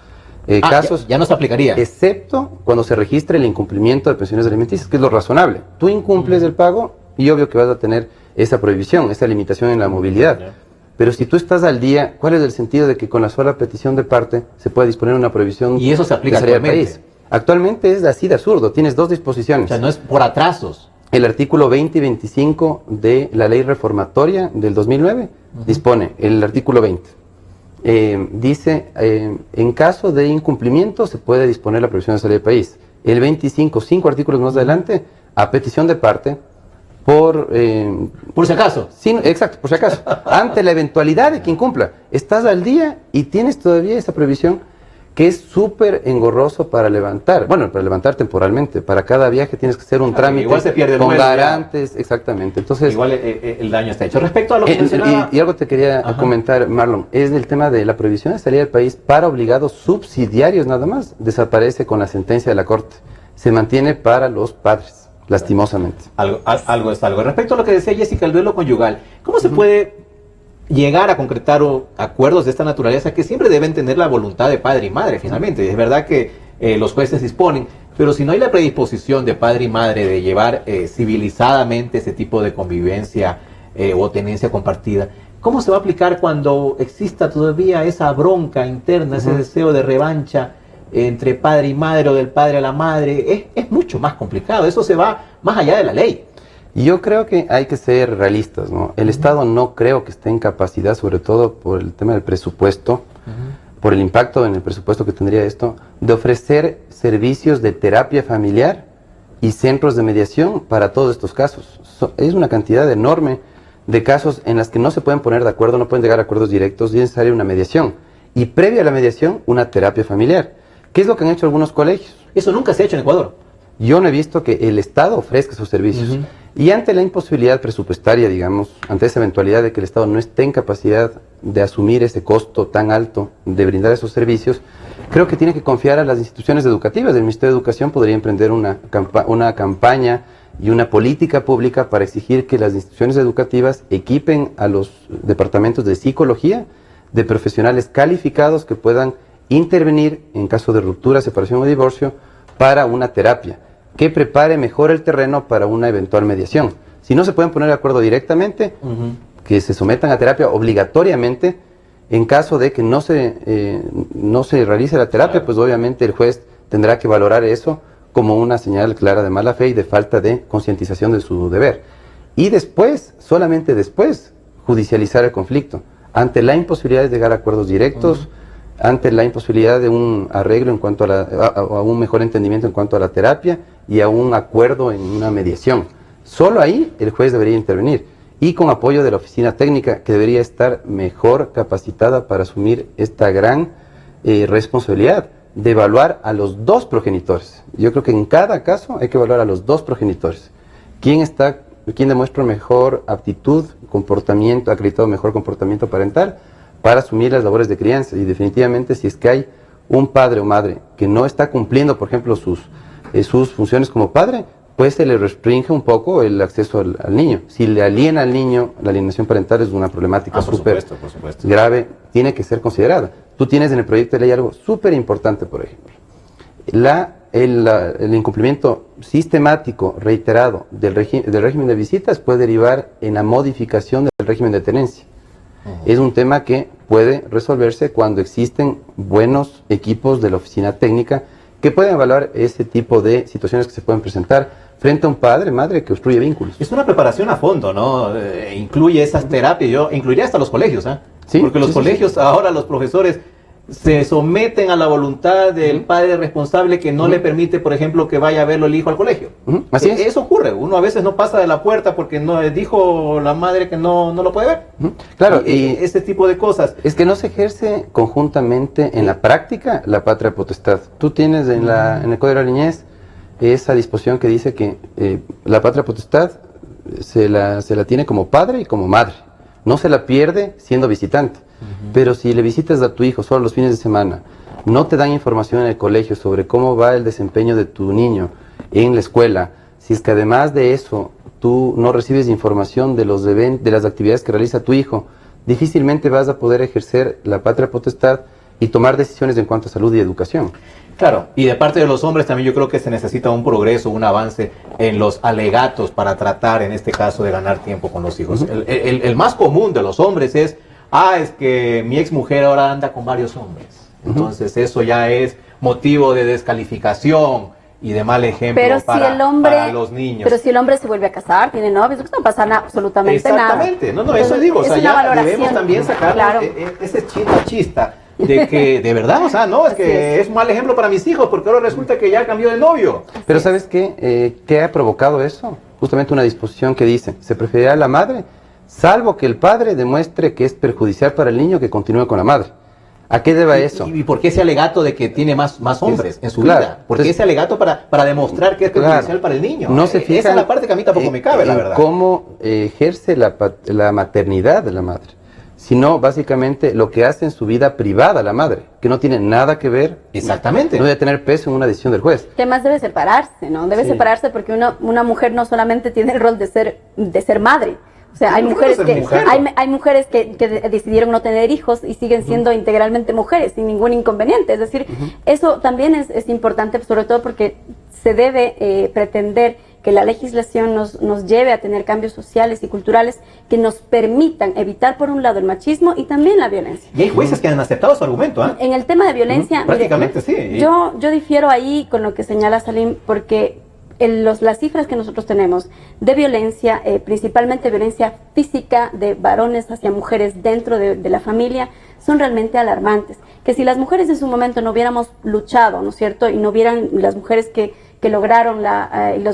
casos. Ya no se aplicaría. Excepto cuando se registre el incumplimiento de pensiones alimenticias, que es lo razonable. Tú incumples el pago y obvio que vas a tener esa prohibición, esa limitación en la movilidad. Pero si tú estás al día, ¿cuál es el sentido de que con la sola petición de parte se pueda disponer una prohibición y eso se aplica de salir del país? Actualmente es así de absurdo, tienes dos disposiciones. O sea, no es por atrasos. El artículo 20 y 25 de la ley reformatoria del 2009 dispone, el artículo 20, dice, en caso de incumplimiento se puede disponer la prohibición de salida del país. El 25, 5 artículos más adelante, a petición de parte, por si acaso. Sí, exacto, por si acaso. Ante la eventualidad de que incumpla, estás al día y tienes todavía esa prohibición que es súper engorroso para levantar. Bueno, para levantar temporalmente. Para cada viaje tienes que hacer un trámite igual se pierde el con vuelo, garantes, exactamente. Entonces, igual el daño está hecho. Respecto a lo que mencionaba... y algo te quería comentar, Marlon, es del tema de la prohibición de salida del país para obligados subsidiarios nada más. Desaparece con la sentencia de la Corte. Se mantiene para los padres, lastimosamente. Algo es algo. Respecto a lo que decía Jessica, el duelo conyugal, ¿cómo se puede llegar a concretar acuerdos de esta naturaleza que siempre deben tener la voluntad de padre y madre finalmente? Es verdad que los jueces disponen, pero si no hay la predisposición de padre y madre de llevar civilizadamente ese tipo de convivencia o tenencia compartida, ¿cómo se va a aplicar cuando exista todavía esa bronca interna, ese deseo de revancha entre padre y madre o del padre a la madre? Es mucho más complicado, eso se va más allá de la ley. Yo creo que hay que ser realistas, ¿no? El Estado no creo que esté en capacidad, sobre todo por el tema del presupuesto, por el impacto en el presupuesto que tendría esto, de ofrecer servicios de terapia familiar y centros de mediación para todos estos casos. Es una cantidad enorme de casos en las que no se pueden poner de acuerdo, no pueden llegar a acuerdos directos, y es necesaria una mediación. Y previa a la mediación, una terapia familiar. ¿Qué es lo que han hecho algunos colegios? Eso nunca se ha hecho en Ecuador. Yo no he visto que el Estado ofrezca esos servicios. Y ante la imposibilidad presupuestaria, digamos, ante esa eventualidad de que el Estado no esté en capacidad de asumir ese costo tan alto de brindar esos servicios, creo que tiene que confiar a las instituciones educativas. El Ministerio de Educación podría emprender una campaña y una política pública para exigir que las instituciones educativas equipen a los departamentos de psicología de profesionales calificados que puedan intervenir en caso de ruptura, separación o divorcio para una terapia que prepare mejor el terreno para una eventual mediación. Si no se pueden poner de acuerdo directamente, que se sometan a terapia obligatoriamente. En caso de que no se realice la terapia, pues obviamente el juez tendrá que valorar eso como una señal clara de mala fe y de falta de concientización de su deber. Y después, solamente después, judicializar el conflicto. Ante la imposibilidad de llegar a acuerdos directos, ante la imposibilidad de un arreglo en cuanto a un mejor entendimiento en cuanto a la terapia y a un acuerdo en una mediación. Solo ahí el juez debería intervenir, y con apoyo de la oficina técnica, que debería estar mejor capacitada para asumir esta gran responsabilidad de evaluar a los dos progenitores. Yo creo que en cada caso hay que evaluar a los dos progenitores. ¿Quién demuestra mejor aptitud, comportamiento, acreditado mejor comportamiento parental para asumir las labores de crianza? Y definitivamente, si es que hay un padre o madre que no está cumpliendo, por ejemplo, sus funciones como padre, pues se le restringe un poco el acceso al niño. Si le aliena al niño, la alienación parental es una problemática súper grave, tiene que ser considerada. Tú tienes en el proyecto de ley algo súper importante, por ejemplo. El incumplimiento sistemático, reiterado del régimen de visitas puede derivar en la modificación del régimen de tenencia. Es un tema que puede resolverse cuando existen buenos equipos de la oficina técnica que pueden evaluar ese tipo de situaciones que se pueden presentar frente a un padre, madre que obstruye vínculos. Es una preparación a fondo, ¿no? Incluye esas terapias, yo incluiría hasta los colegios, ¿eh? Sí, porque los colegios, ahora los profesores se someten a la voluntad del padre responsable que no le permite, por ejemplo, que vaya a verlo el hijo al colegio. Así es. Eso ocurre, uno a veces no pasa de la puerta porque no dijo la madre que no lo puede ver. Claro, y ese tipo de cosas. Es que no se ejerce conjuntamente en la práctica la patria potestad. Tú tienes en el Código de la Niñez esa disposición que dice que la patria potestad se la tiene como padre y como madre. No se la pierde siendo visitante. Pero si le visitas a tu hijo solo los fines de semana, no te dan información en el colegio sobre cómo va el desempeño de tu niño en la escuela, si es que además de eso tú no recibes información de las actividades que realiza tu hijo, difícilmente vas a poder ejercer la patria potestad y tomar decisiones en cuanto a salud y educación. Claro, y de parte de los hombres también yo creo que se necesita un progreso, un avance en los alegatos para tratar, en este caso, de ganar tiempo con los hijos. El más común de los hombres es que mi ex mujer ahora anda con varios hombres. Entonces eso ya es motivo de descalificación y de mal ejemplo para los niños. Pero si el hombre se vuelve a casar, tiene novios, no pasa absolutamente nada. Exactamente, no, eso digo, o sea, ya debemos también sacar ese chista de que, de verdad, o sea, no, es que es un mal ejemplo para mis hijos, porque ahora resulta que ya cambió de novio. Pero ¿sabes qué? ¿Qué ha provocado eso? Justamente una disposición que dice, se preferirá a la madre, salvo que el padre demuestre que es perjudicial para el niño que continúe con la madre. ¿A qué deba eso? ¿Y por qué ese alegato de que tiene más hombres en su vida? ¿Por qué ese alegato para demostrar que es perjudicial para el niño? No se fijan, esa es la parte que a mí tampoco me cabe, la verdad. Cómo ejerce la maternidad de la madre, sino básicamente lo que hace en su vida privada la madre, que no tiene nada que ver. Exactamente. No debe tener peso en una decisión del juez. Que además debe separarse, ¿no? Debe separarse porque una mujer no solamente tiene el rol de ser madre. O sea, hay mujeres hay mujeres que decidieron no tener hijos y siguen siendo integralmente mujeres sin ningún inconveniente. Es decir, eso también es importante, sobre todo porque se debe pretender que la legislación nos lleve a tener cambios sociales y culturales que nos permitan evitar, por un lado, el machismo y también la violencia. Y hay jueces que han aceptado su argumento, ¿eh? En el tema de violencia, prácticamente sí. Yo difiero ahí con lo que señala Salim, porque las cifras que nosotros tenemos de violencia, principalmente violencia física de varones hacia mujeres dentro de la familia, son realmente alarmantes. Que si las mujeres en su momento no hubiéramos luchado, ¿no es cierto? Y no hubieran las mujeres que lograron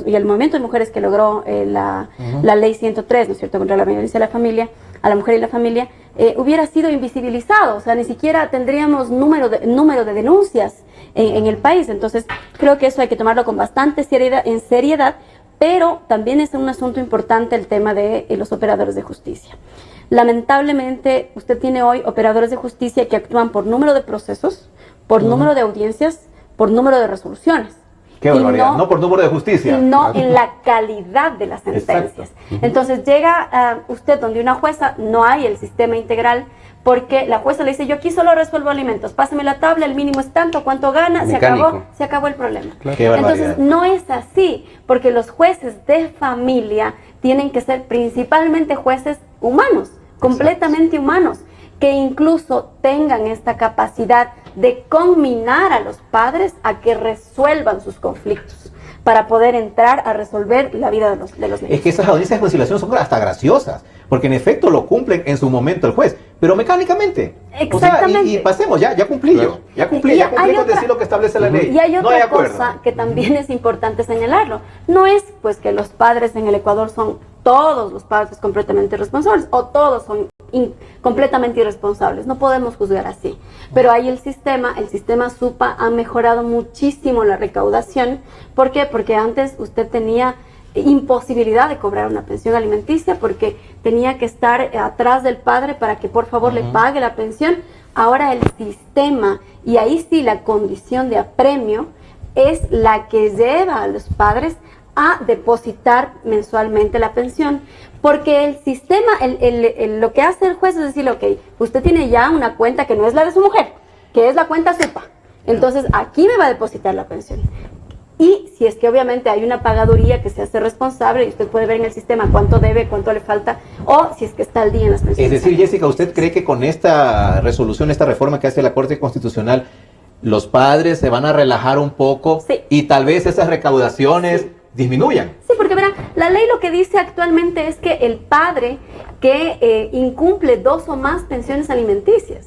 y el movimiento de mujeres que logró la ley 103, ¿no es cierto?, contra la violencia a la familia, a la mujer y la familia, hubiera sido invisibilizado. O sea, ni siquiera tendríamos número de denuncias en el país. Entonces, creo que eso hay que tomarlo con bastante seriedad, pero también es un asunto importante el tema de los operadores de justicia. Lamentablemente, usted tiene hoy operadores de justicia que actúan por número de procesos, por número de audiencias, por número de resoluciones. Qué barbaridad, no por número de justicia. Sino en la calidad de las sentencias. Entonces llega usted donde una jueza, no hay el sistema integral, porque la jueza le dice, yo aquí solo resuelvo alimentos, pásame la tabla, el mínimo es tanto, cuánto gana, se acabó el problema. Qué Entonces no es así, porque los jueces de familia tienen que ser principalmente jueces humanos, completamente humanos, que incluso tengan esta capacidad de conminar a los padres a que resuelvan sus conflictos para poder entrar a resolver la vida de los niños. Es que esas audiencias de conciliación son hasta graciosas, porque en efecto lo cumplen en su momento el juez, pero mecánicamente. Exactamente. O sea, y pasemos, ya cumplí yo, ya cumplí con decir lo que establece la ley. Y hay otra cosa que también es importante señalarlo. No es pues que los padres en el Ecuador son todos los padres completamente responsables o todos son completamente irresponsables. No podemos juzgar así. Pero ahí el sistema SUPA ha mejorado muchísimo la recaudación. ¿Por qué? Porque antes usted tenía imposibilidad de cobrar una pensión alimenticia porque tenía que estar atrás del padre para que por favor le pague la pensión. Ahora el sistema, y ahí sí la condición de apremio, es la que lleva a los padres a depositar mensualmente la pensión, porque el sistema, lo que hace el juez es decirle, ok, usted tiene ya una cuenta que no es la de su mujer, que es la cuenta SUPA, entonces aquí me va a depositar la pensión. Y si es que obviamente hay una pagaduría que se hace responsable y usted puede ver en el sistema cuánto debe, cuánto le falta, o si es que está al día en las pensiones. Es decir, Jessica, ¿usted cree que con esta resolución, esta reforma que hace la Corte Constitucional, los padres se van a relajar un poco y tal vez esas recaudaciones disminuyan? Sí, porque verá, la ley lo que dice actualmente es que el padre que incumple 2 o más pensiones alimenticias,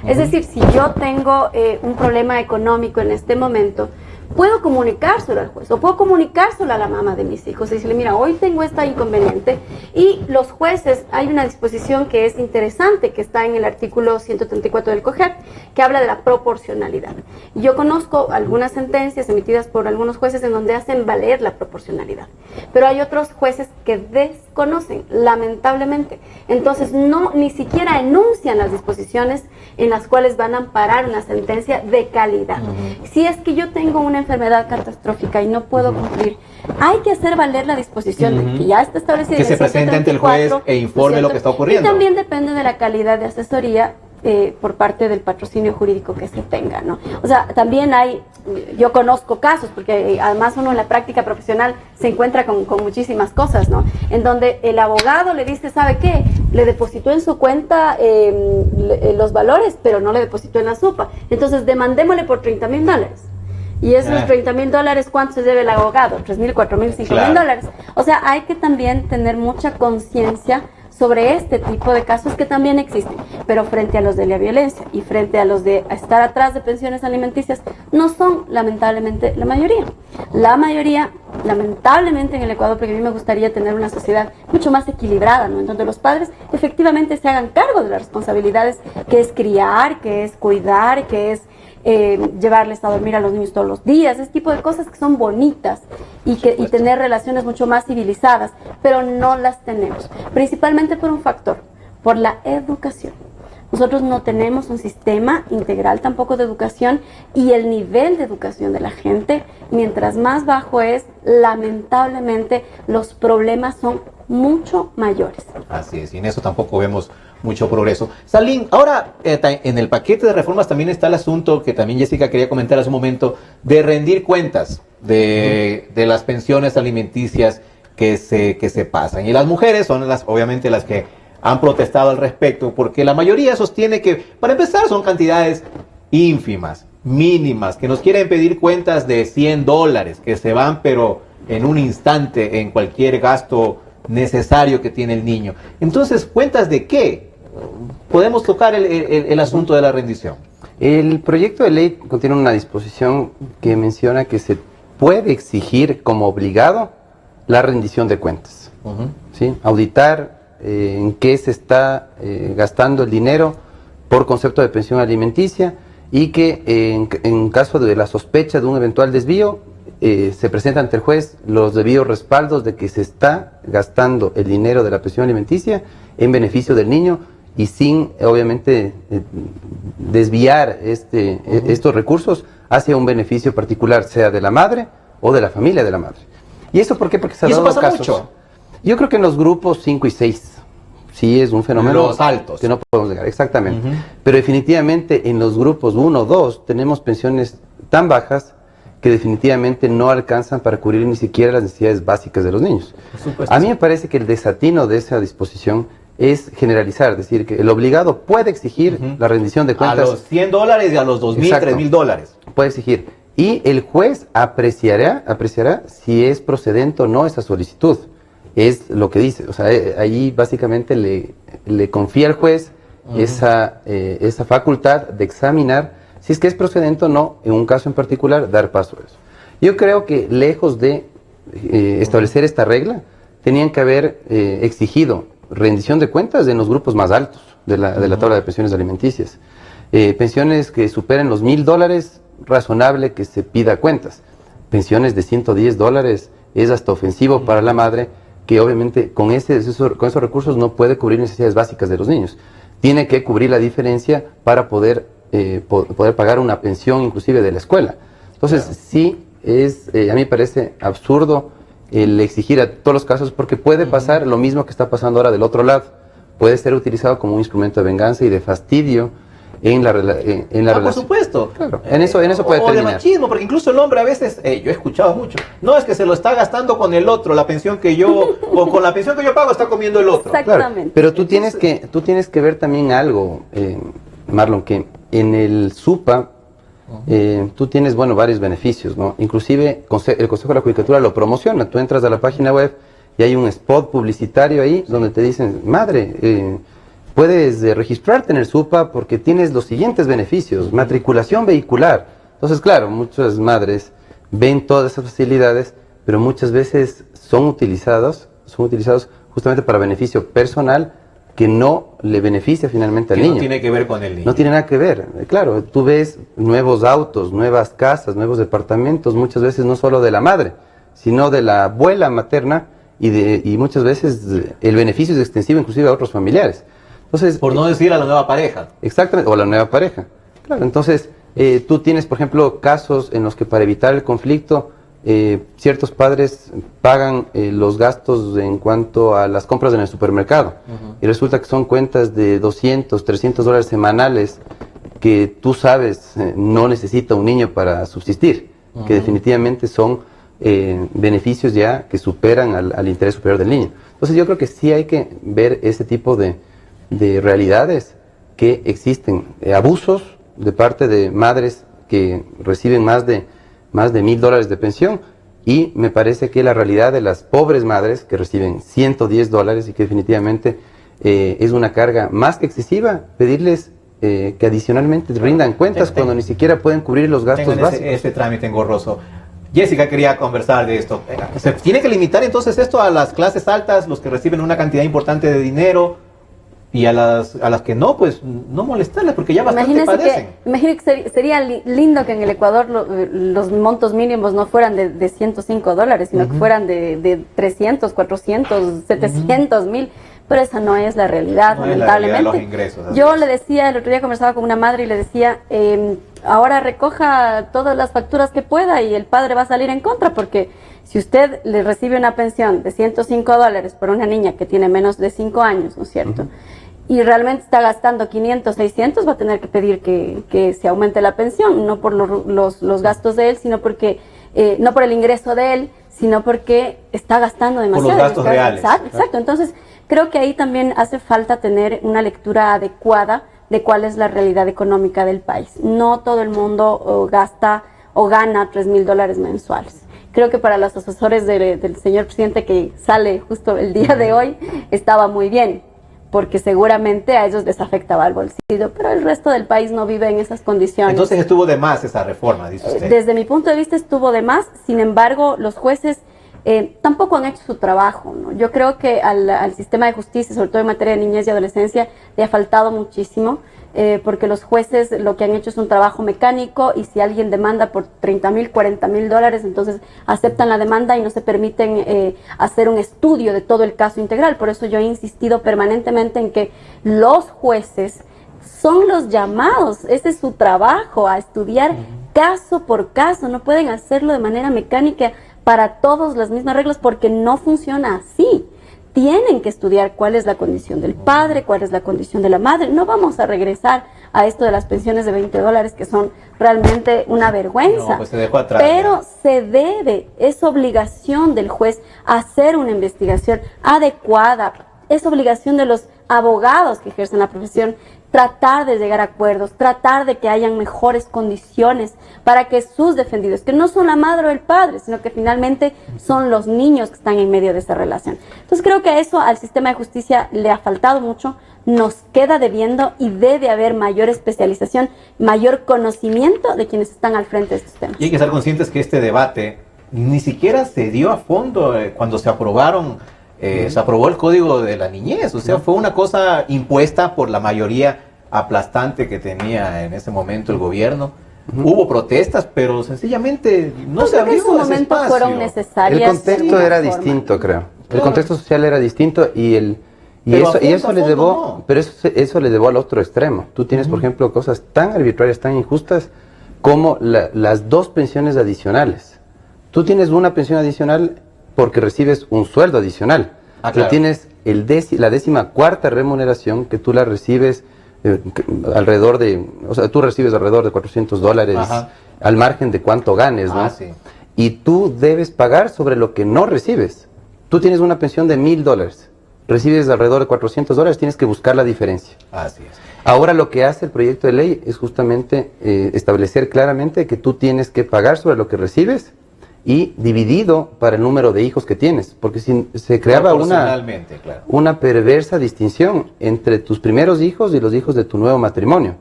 es decir, si yo tengo un problema económico en este momento, puedo comunicárselo al juez o puedo comunicárselo a la mamá de mis hijos y decirle, mira, hoy tengo esta inconveniente. Y los jueces, hay una disposición que es interesante, que está en el artículo 134 del COGEP, que habla de la proporcionalidad. Yo conozco algunas sentencias emitidas por algunos jueces en donde hacen valer la proporcionalidad, pero hay otros jueces que desconocen, lamentablemente. Entonces ni siquiera enuncian las disposiciones en las cuales van a amparar una sentencia de calidad. Si es que yo tengo una enfermedad catastrófica y no puedo cumplir, hay que hacer valer la disposición de que ya está establecida. Que se presente ante el juez e informe lo que está ocurriendo. Y también depende de la calidad de asesoría por parte del patrocinio jurídico que se tenga, ¿no? O sea, también yo conozco casos, porque además uno en la práctica profesional se encuentra con muchísimas cosas, ¿no? En donde el abogado le dice, ¿sabe qué? Le depositó en su cuenta los valores, pero no le depositó en la SUPA. Entonces, demandémosle por $30,000. Y esos $30,000, ¿cuánto se debe el abogado? $3,000, $4,000, $5,000. O sea, hay que también tener mucha conciencia sobre este tipo de casos que también existen, pero frente a los de la violencia y frente a los de estar atrás de pensiones alimenticias, no son lamentablemente la mayoría. La mayoría, lamentablemente en el Ecuador, porque a mí me gustaría tener una sociedad mucho más equilibrada, ¿no? En donde los padres efectivamente se hagan cargo de las responsabilidades que es criar, que es cuidar, que es llevarles a dormir a los niños todos los días, ese tipo de cosas que son bonitas y tener relaciones mucho más civilizadas, pero no las tenemos, principalmente por un factor, por la educación. Nosotros no tenemos un sistema integral tampoco de educación, y el nivel de educación de la gente, mientras más bajo es, lamentablemente los problemas son mucho mayores. Así es, y en eso tampoco vemos mucho progreso. Salín, ahora en el paquete de reformas también está el asunto que también Jessica quería comentar hace un momento, de rendir cuentas de las pensiones alimenticias que se pasan. Y las mujeres son obviamente las que han protestado al respecto, porque la mayoría sostiene que, para empezar, son cantidades ínfimas, mínimas, que nos quieren pedir cuentas de $100, que se van pero en un instante en cualquier gasto necesario que tiene el niño. Entonces, ¿cuentas de qué? Podemos tocar el asunto de la rendición. El proyecto de ley contiene una disposición que menciona que se puede exigir como obligado la rendición de cuentas. ¿Sí? Auditar en qué se está gastando el dinero por concepto de pensión alimenticia, y que en caso de la sospecha de un eventual desvío, se presenta ante el juez los debidos respaldos de que se está gastando el dinero de la pensión alimenticia en beneficio del niño y sin, obviamente, desviar estos recursos hacia un beneficio particular, sea de la madre o de la familia de la madre. ¿Y eso por qué? Porque se han dado casos. Mucho. Yo creo que en los grupos 5 y 6 sí es un fenómeno los altos que no podemos negar, exactamente. Pero definitivamente en los grupos 1 o 2 tenemos pensiones tan bajas que definitivamente no alcanzan para cubrir ni siquiera las necesidades básicas de los niños. A mí me parece que el desatino de esa disposición es generalizar, decir que el obligado puede exigir la rendición de cuentas. A los $100 y a los $2,000, $3,000. Puede exigir. Y el juez apreciará si es procedente o no esa solicitud. Es lo que dice. O sea, ahí básicamente le confía al juez esa facultad de examinar si es que es procedente o no, en un caso en particular, dar paso a eso. Yo creo que lejos de establecer esta regla, tenían que haber exigido rendición de cuentas en los grupos más altos de la tabla de pensiones alimenticias. Pensiones que superen los $1,000, razonable que se pida cuentas. Pensiones de $110 es hasta ofensivo para la madre, que obviamente con esos recursos no puede cubrir necesidades básicas de los niños. Tiene que cubrir la diferencia para poder pagar una pensión inclusive de la escuela. Entonces, sí, a mí me parece absurdo el exigir a todos los casos, porque puede pasar lo mismo que está pasando ahora del otro lado. Puede ser utilizado como un instrumento de venganza y de fastidio en la relación. Por supuesto. Claro, en eso puede terminar. O de machismo, porque incluso el hombre a veces, yo he escuchado mucho, no, es que se lo está gastando con el otro, la pensión que yo, con la pensión que yo pago está comiendo el otro. Exactamente. Claro, pero tú tienes que ver también algo, Marlon, que en el SUPA tú tienes, varios beneficios, ¿no? Inclusive el Consejo de la Judicatura lo promociona. Tú entras a la página web y hay un spot publicitario ahí donde te dicen, madre, puedes registrarte en el SUPA porque tienes los siguientes beneficios: matriculación vehicular. Entonces, claro, muchas madres ven todas esas facilidades, pero muchas veces son utilizados justamente para beneficio personal, que no le beneficia finalmente al niño. No tiene que ver con el niño. No tiene nada que ver. Claro, tú ves nuevos autos, nuevas casas, nuevos departamentos, muchas veces no solo de la madre, sino de la abuela materna, y muchas veces el beneficio es extensivo inclusive a otros familiares. Entonces, por no decir a la nueva pareja. Exactamente, o a la nueva pareja. Claro, entonces tú tienes, por ejemplo, casos en los que para evitar el conflicto, ciertos padres pagan los gastos en cuanto a las compras en el supermercado, y resulta que son cuentas de $200, $300 semanales que tú sabes no necesita un niño para subsistir, que definitivamente son beneficios ya que superan al interés superior del niño. Entonces yo creo que sí hay que ver ese tipo de realidades que existen, abusos de parte de madres que reciben más de más de $1,000 de pensión. Y me parece que la realidad de las pobres madres que reciben $110 y que definitivamente es una carga más que excesiva, pedirles que adicionalmente rindan cuentas cuando ni siquiera pueden cubrir los gastos básicos. Ese trámite engorroso. Jessica quería conversar de esto. ¿Se tiene que limitar entonces esto a las clases altas, los que reciben una cantidad importante de dinero, y a las que no, pues no molestarlas porque ya bastante padecen? Imagínate que sería lindo que en el Ecuador los montos mínimos no fueran de $105, sino que fueran de 300, 400, 700, 1000. Pero esa no es la realidad, lamentablemente. Los ingresos, yo le decía, el otro día conversaba con una madre y le decía, ahora recoja todas las facturas que pueda y el padre va a salir en contra, porque si usted le recibe una pensión de $105 por una niña que tiene menos de 5 años, ¿no es cierto? Y realmente está gastando 500, 600, va a tener que pedir que se aumente la pensión, no por los gastos de él, sino porque, no por el ingreso de él, sino porque está gastando demasiado. Por los gastos reales. Exacto. Entonces, creo que ahí también hace falta tener una lectura adecuada de cuál es la realidad económica del país. No todo el mundo gasta o gana $3,000 mensuales. Creo que para los asesores del señor presidente que sale justo el día de hoy, estaba muy bien, porque seguramente a ellos les afectaba el bolsillo, pero el resto del país no vive en esas condiciones. Entonces estuvo de más esa reforma, dice usted. Desde mi punto de vista estuvo de más, sin embargo, los jueces tampoco han hecho su trabajo, ¿no? Yo creo que al sistema de justicia, sobre todo en materia de niñez y adolescencia, le ha faltado muchísimo, porque los jueces lo que han hecho es un trabajo mecánico, y si alguien demanda por $30,000, $40,000, entonces aceptan la demanda y no se permiten hacer un estudio de todo el caso integral. Por eso yo he insistido permanentemente en que los jueces son los llamados, ese es su trabajo, a estudiar caso por caso, no pueden hacerlo de manera mecánica para todos las mismas reglas, porque no funciona así. Tienen que estudiar cuál es la condición del padre, cuál es la condición de la madre. No vamos a regresar a esto de las pensiones de $20, que son realmente una vergüenza. No, pues se dejó atrás, pero se debe, es obligación del juez hacer una investigación adecuada. Es obligación de los abogados que ejercen la profesión tratar de llegar a acuerdos, tratar de que hayan mejores condiciones para que sus defendidos, que no son la madre o el padre, sino que finalmente son los niños que están en medio de esa relación. Entonces creo que eso al sistema de justicia le ha faltado mucho, nos queda debiendo, y debe haber mayor especialización, mayor conocimiento de quienes están al frente de estos temas. Y hay que ser conscientes que este debate ni siquiera se dio a fondo cuando se aprobaron. Se aprobó el Código de la Niñez, o sea, fue una cosa impuesta por la mayoría aplastante que tenía en ese momento el gobierno. Hubo protestas, pero sencillamente no se abrió ese espacio. Fueron necesarias. El contexto era distinto, creo. El contexto social era distinto y eso le llevó, pero eso le llevó al otro extremo. Tú tienes, por ejemplo, cosas tan arbitrarias, tan injustas como las 2 pensiones adicionales. Tú tienes una pensión adicional porque recibes un sueldo adicional. Claro. Tú tienes la 14ª remuneración, que tú la recibes alrededor de $400 Ajá. al margen de cuánto ganes, ¿no? Sí. Y tú debes pagar sobre lo que no recibes. Tú tienes una pensión de $1,000, recibes alrededor de $400, tienes que buscar la diferencia. Así es. Ahora lo que hace el proyecto de ley es justamente establecer claramente que tú tienes que pagar sobre lo que recibes y dividido para el número de hijos que tienes, porque si se creaba una perversa distinción entre tus primeros hijos y los hijos de tu nuevo matrimonio.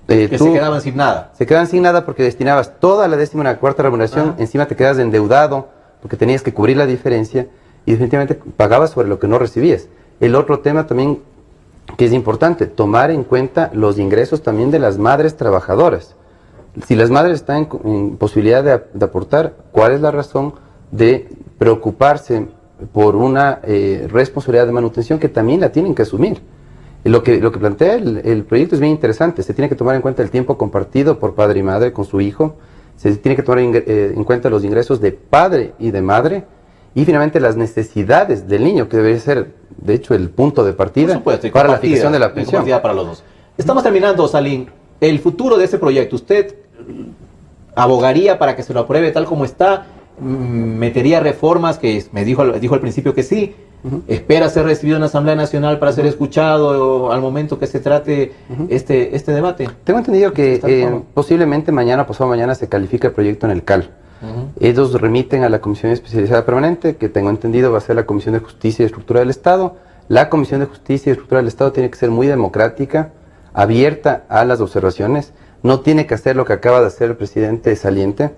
Se quedaban sin nada. Se quedaban sin nada porque destinabas toda la 14ª remuneración, encima te quedas endeudado porque tenías que cubrir la diferencia y definitivamente pagabas sobre lo que no recibías. El otro tema también que es importante, tomar en cuenta los ingresos también de las madres trabajadoras. Si las madres están en posibilidad de aportar, ¿cuál es la razón de preocuparse por una responsabilidad de manutención que también la tienen que asumir? Lo que plantea el proyecto es bien interesante. Se tiene que tomar en cuenta el tiempo compartido por padre y madre con su hijo, se tiene que tomar en cuenta los ingresos de padre y de madre, y finalmente las necesidades del niño, que debe ser, de hecho, el punto de partida para la fijación de la pensión. Para los dos. Estamos terminando, Salim. El futuro de ese proyecto, ¿usted abogaría para que se lo apruebe tal como está? ¿Metería reformas? Que me dijo al principio que sí. ¿Espera ser recibido en la Asamblea Nacional para ser escuchado al momento que se trate este debate? Tengo entendido que posiblemente mañana o pasado mañana se califica el proyecto en el CAL. Ellos remiten a la Comisión Especializada Permanente, que tengo entendido va a ser la Comisión de Justicia y Estructura del Estado. La Comisión de Justicia y Estructura del Estado tiene que ser muy democrática, abierta a las observaciones. No tiene que hacer lo que acaba de hacer el presidente saliente,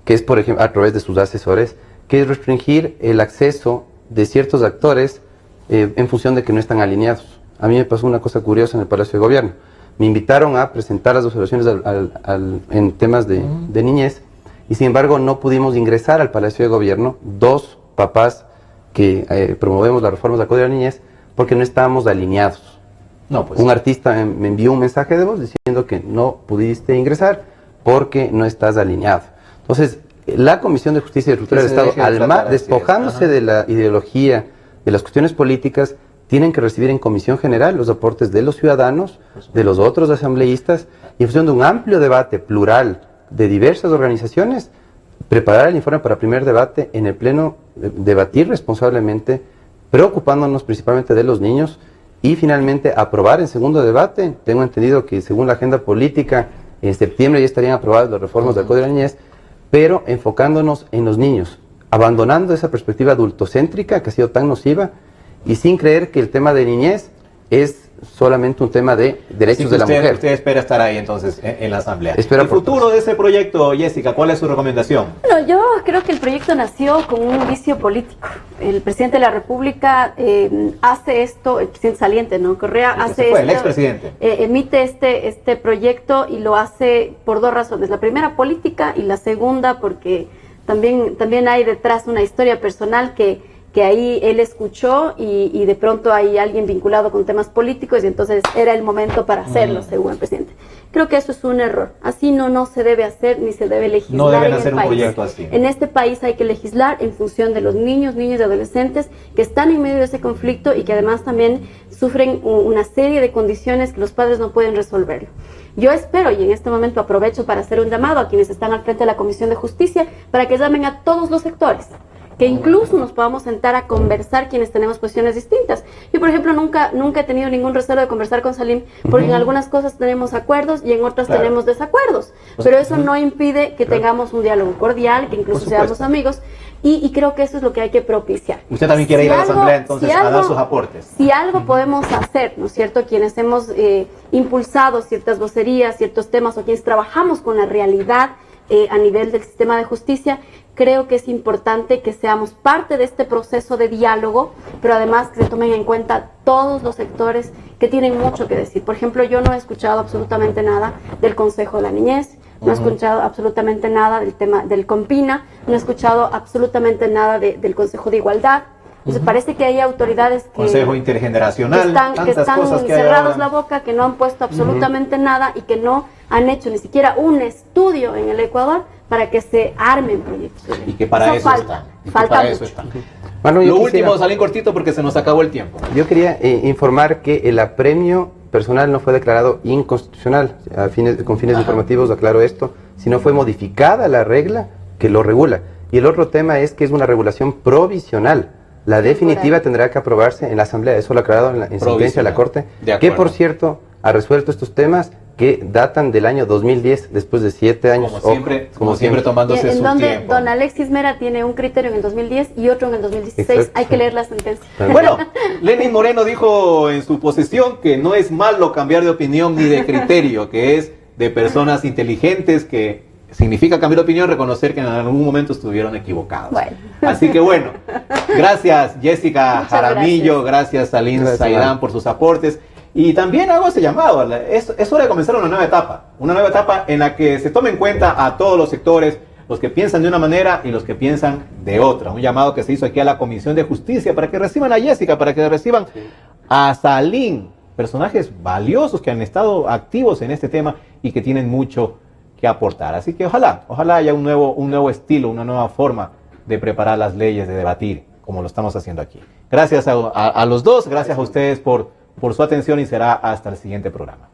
que es, por ejemplo, a través de sus asesores, que es restringir el acceso de ciertos actores en función de que no están alineados. A mí me pasó una cosa curiosa en el Palacio de Gobierno. Me invitaron a presentar las observaciones en temas de niñez y sin embargo no pudimos ingresar al Palacio de Gobierno, dos papás que promovemos las reformas del Código de la Niñez, porque no estábamos alineados. No, pues. Un artista me envió un mensaje de voz diciendo que no pudiste ingresar porque no estás alineado. Entonces, la Comisión de Justicia y Estructura del Estado, despojándose de la ideología, de las cuestiones políticas, tienen que recibir en Comisión General los aportes de los ciudadanos, de los otros asambleístas, y en función de un amplio debate plural de diversas organizaciones, preparar el informe para primer debate en el Pleno, debatir responsablemente, preocupándonos principalmente de los niños, y finalmente aprobar en segundo debate. Tengo entendido que según la agenda política, en septiembre ya estarían aprobadas las reformas del Código de la Niñez, pero enfocándonos en los niños, abandonando esa perspectiva adultocéntrica que ha sido tan nociva, y sin creer que el tema de niñez es solamente un tema de derechos de la mujer. Usted espera estar ahí entonces en la Asamblea. Espero el futuro de ese proyecto, Jessica, ¿cuál es su recomendación? Bueno, yo creo que el proyecto nació con un vicio político. El presidente de la República hace esto, el presidente saliente, ¿no? Correa hace esto. El expresidente. Emite este proyecto y lo hace por dos razones. La primera, política, y la segunda, porque también hay detrás una historia personal que ahí él escuchó y de pronto hay alguien vinculado con temas políticos y entonces era el momento para hacerlo, según el presidente. Creo que eso es un error. Así no se debe hacer ni se debe legislar. No deben en hacer el un país. proyecto así. En este país hay que legislar en función de los niños y adolescentes que están en medio de ese conflicto y que además también sufren una serie de condiciones que los padres no pueden resolver. Yo espero, y en este momento aprovecho para hacer un llamado a quienes están al frente de la Comisión de Justicia, para que llamen a todos los sectores, que incluso nos podamos sentar a conversar quienes tenemos posiciones distintas. Yo, por ejemplo, nunca he tenido ningún recelo de conversar con Salim, porque en algunas cosas tenemos acuerdos y en otras tenemos desacuerdos. Pero eso no impide que tengamos un diálogo cordial, que incluso seamos amigos, y creo que eso es lo que hay que propiciar. Usted también quiere ir a la Asamblea entonces a dar sus aportes. Si algo podemos hacer, ¿no es cierto?, quienes hemos impulsado ciertas vocerías, ciertos temas, o quienes trabajamos con la realidad a nivel del sistema de justicia, creo que es importante que seamos parte de este proceso de diálogo, pero además que se tomen en cuenta todos los sectores que tienen mucho que decir. Por ejemplo, yo no he escuchado absolutamente nada del Consejo de la Niñez, no he escuchado absolutamente nada del tema del COMPINA, no he escuchado absolutamente nada del Consejo de Igualdad. Entonces parece que hay autoridades que Consejo Intergeneracional, que están cerrados la boca, que no han puesto absolutamente nada y que no han hecho ni siquiera un estudio en el Ecuador para que se armen proyectos. Y que para eso falta. Falta mucho. Bueno, Lo último, Salim, cortito porque se nos acabó el tiempo. Yo quería informar que el apremio personal no fue declarado inconstitucional, con fines informativos aclaro esto, sino fue modificada la regla que lo regula. Y el otro tema es que es una regulación provisional. La definitiva tendrá que aprobarse en la Asamblea, eso lo ha aclarado en sentencia de la Corte, que por cierto ha resuelto estos temas que datan del año 2010, después de 7 años. Como siempre tomándose su donde tiempo. Don Alexis Mera tiene un criterio en el 2010 y otro en el 2016. Exacto. Hay que leer la sentencia. Bueno, Lenin Moreno dijo en su posesión que no es malo cambiar de opinión ni de criterio, que es de personas inteligentes, que significa cambiar de opinión, reconocer que en algún momento estuvieron equivocados. Bueno. Así que bueno, gracias Jessica Jaramillo, gracias Salim Saidán por sus aportes. Y también hago ese llamado, es hora de comenzar una nueva etapa en la que se tome en cuenta a todos los sectores, los que piensan de una manera y los que piensan de otra. Un llamado que se hizo aquí a la Comisión de Justicia para que reciban a Jessica, para que reciban a Salim, personajes valiosos que han estado activos en este tema y que tienen mucho que aportar. Así que ojalá haya un nuevo estilo, una nueva forma de preparar las leyes, de debatir, como lo estamos haciendo aquí. Gracias a los dos, gracias a ustedes por su atención y será hasta el siguiente programa.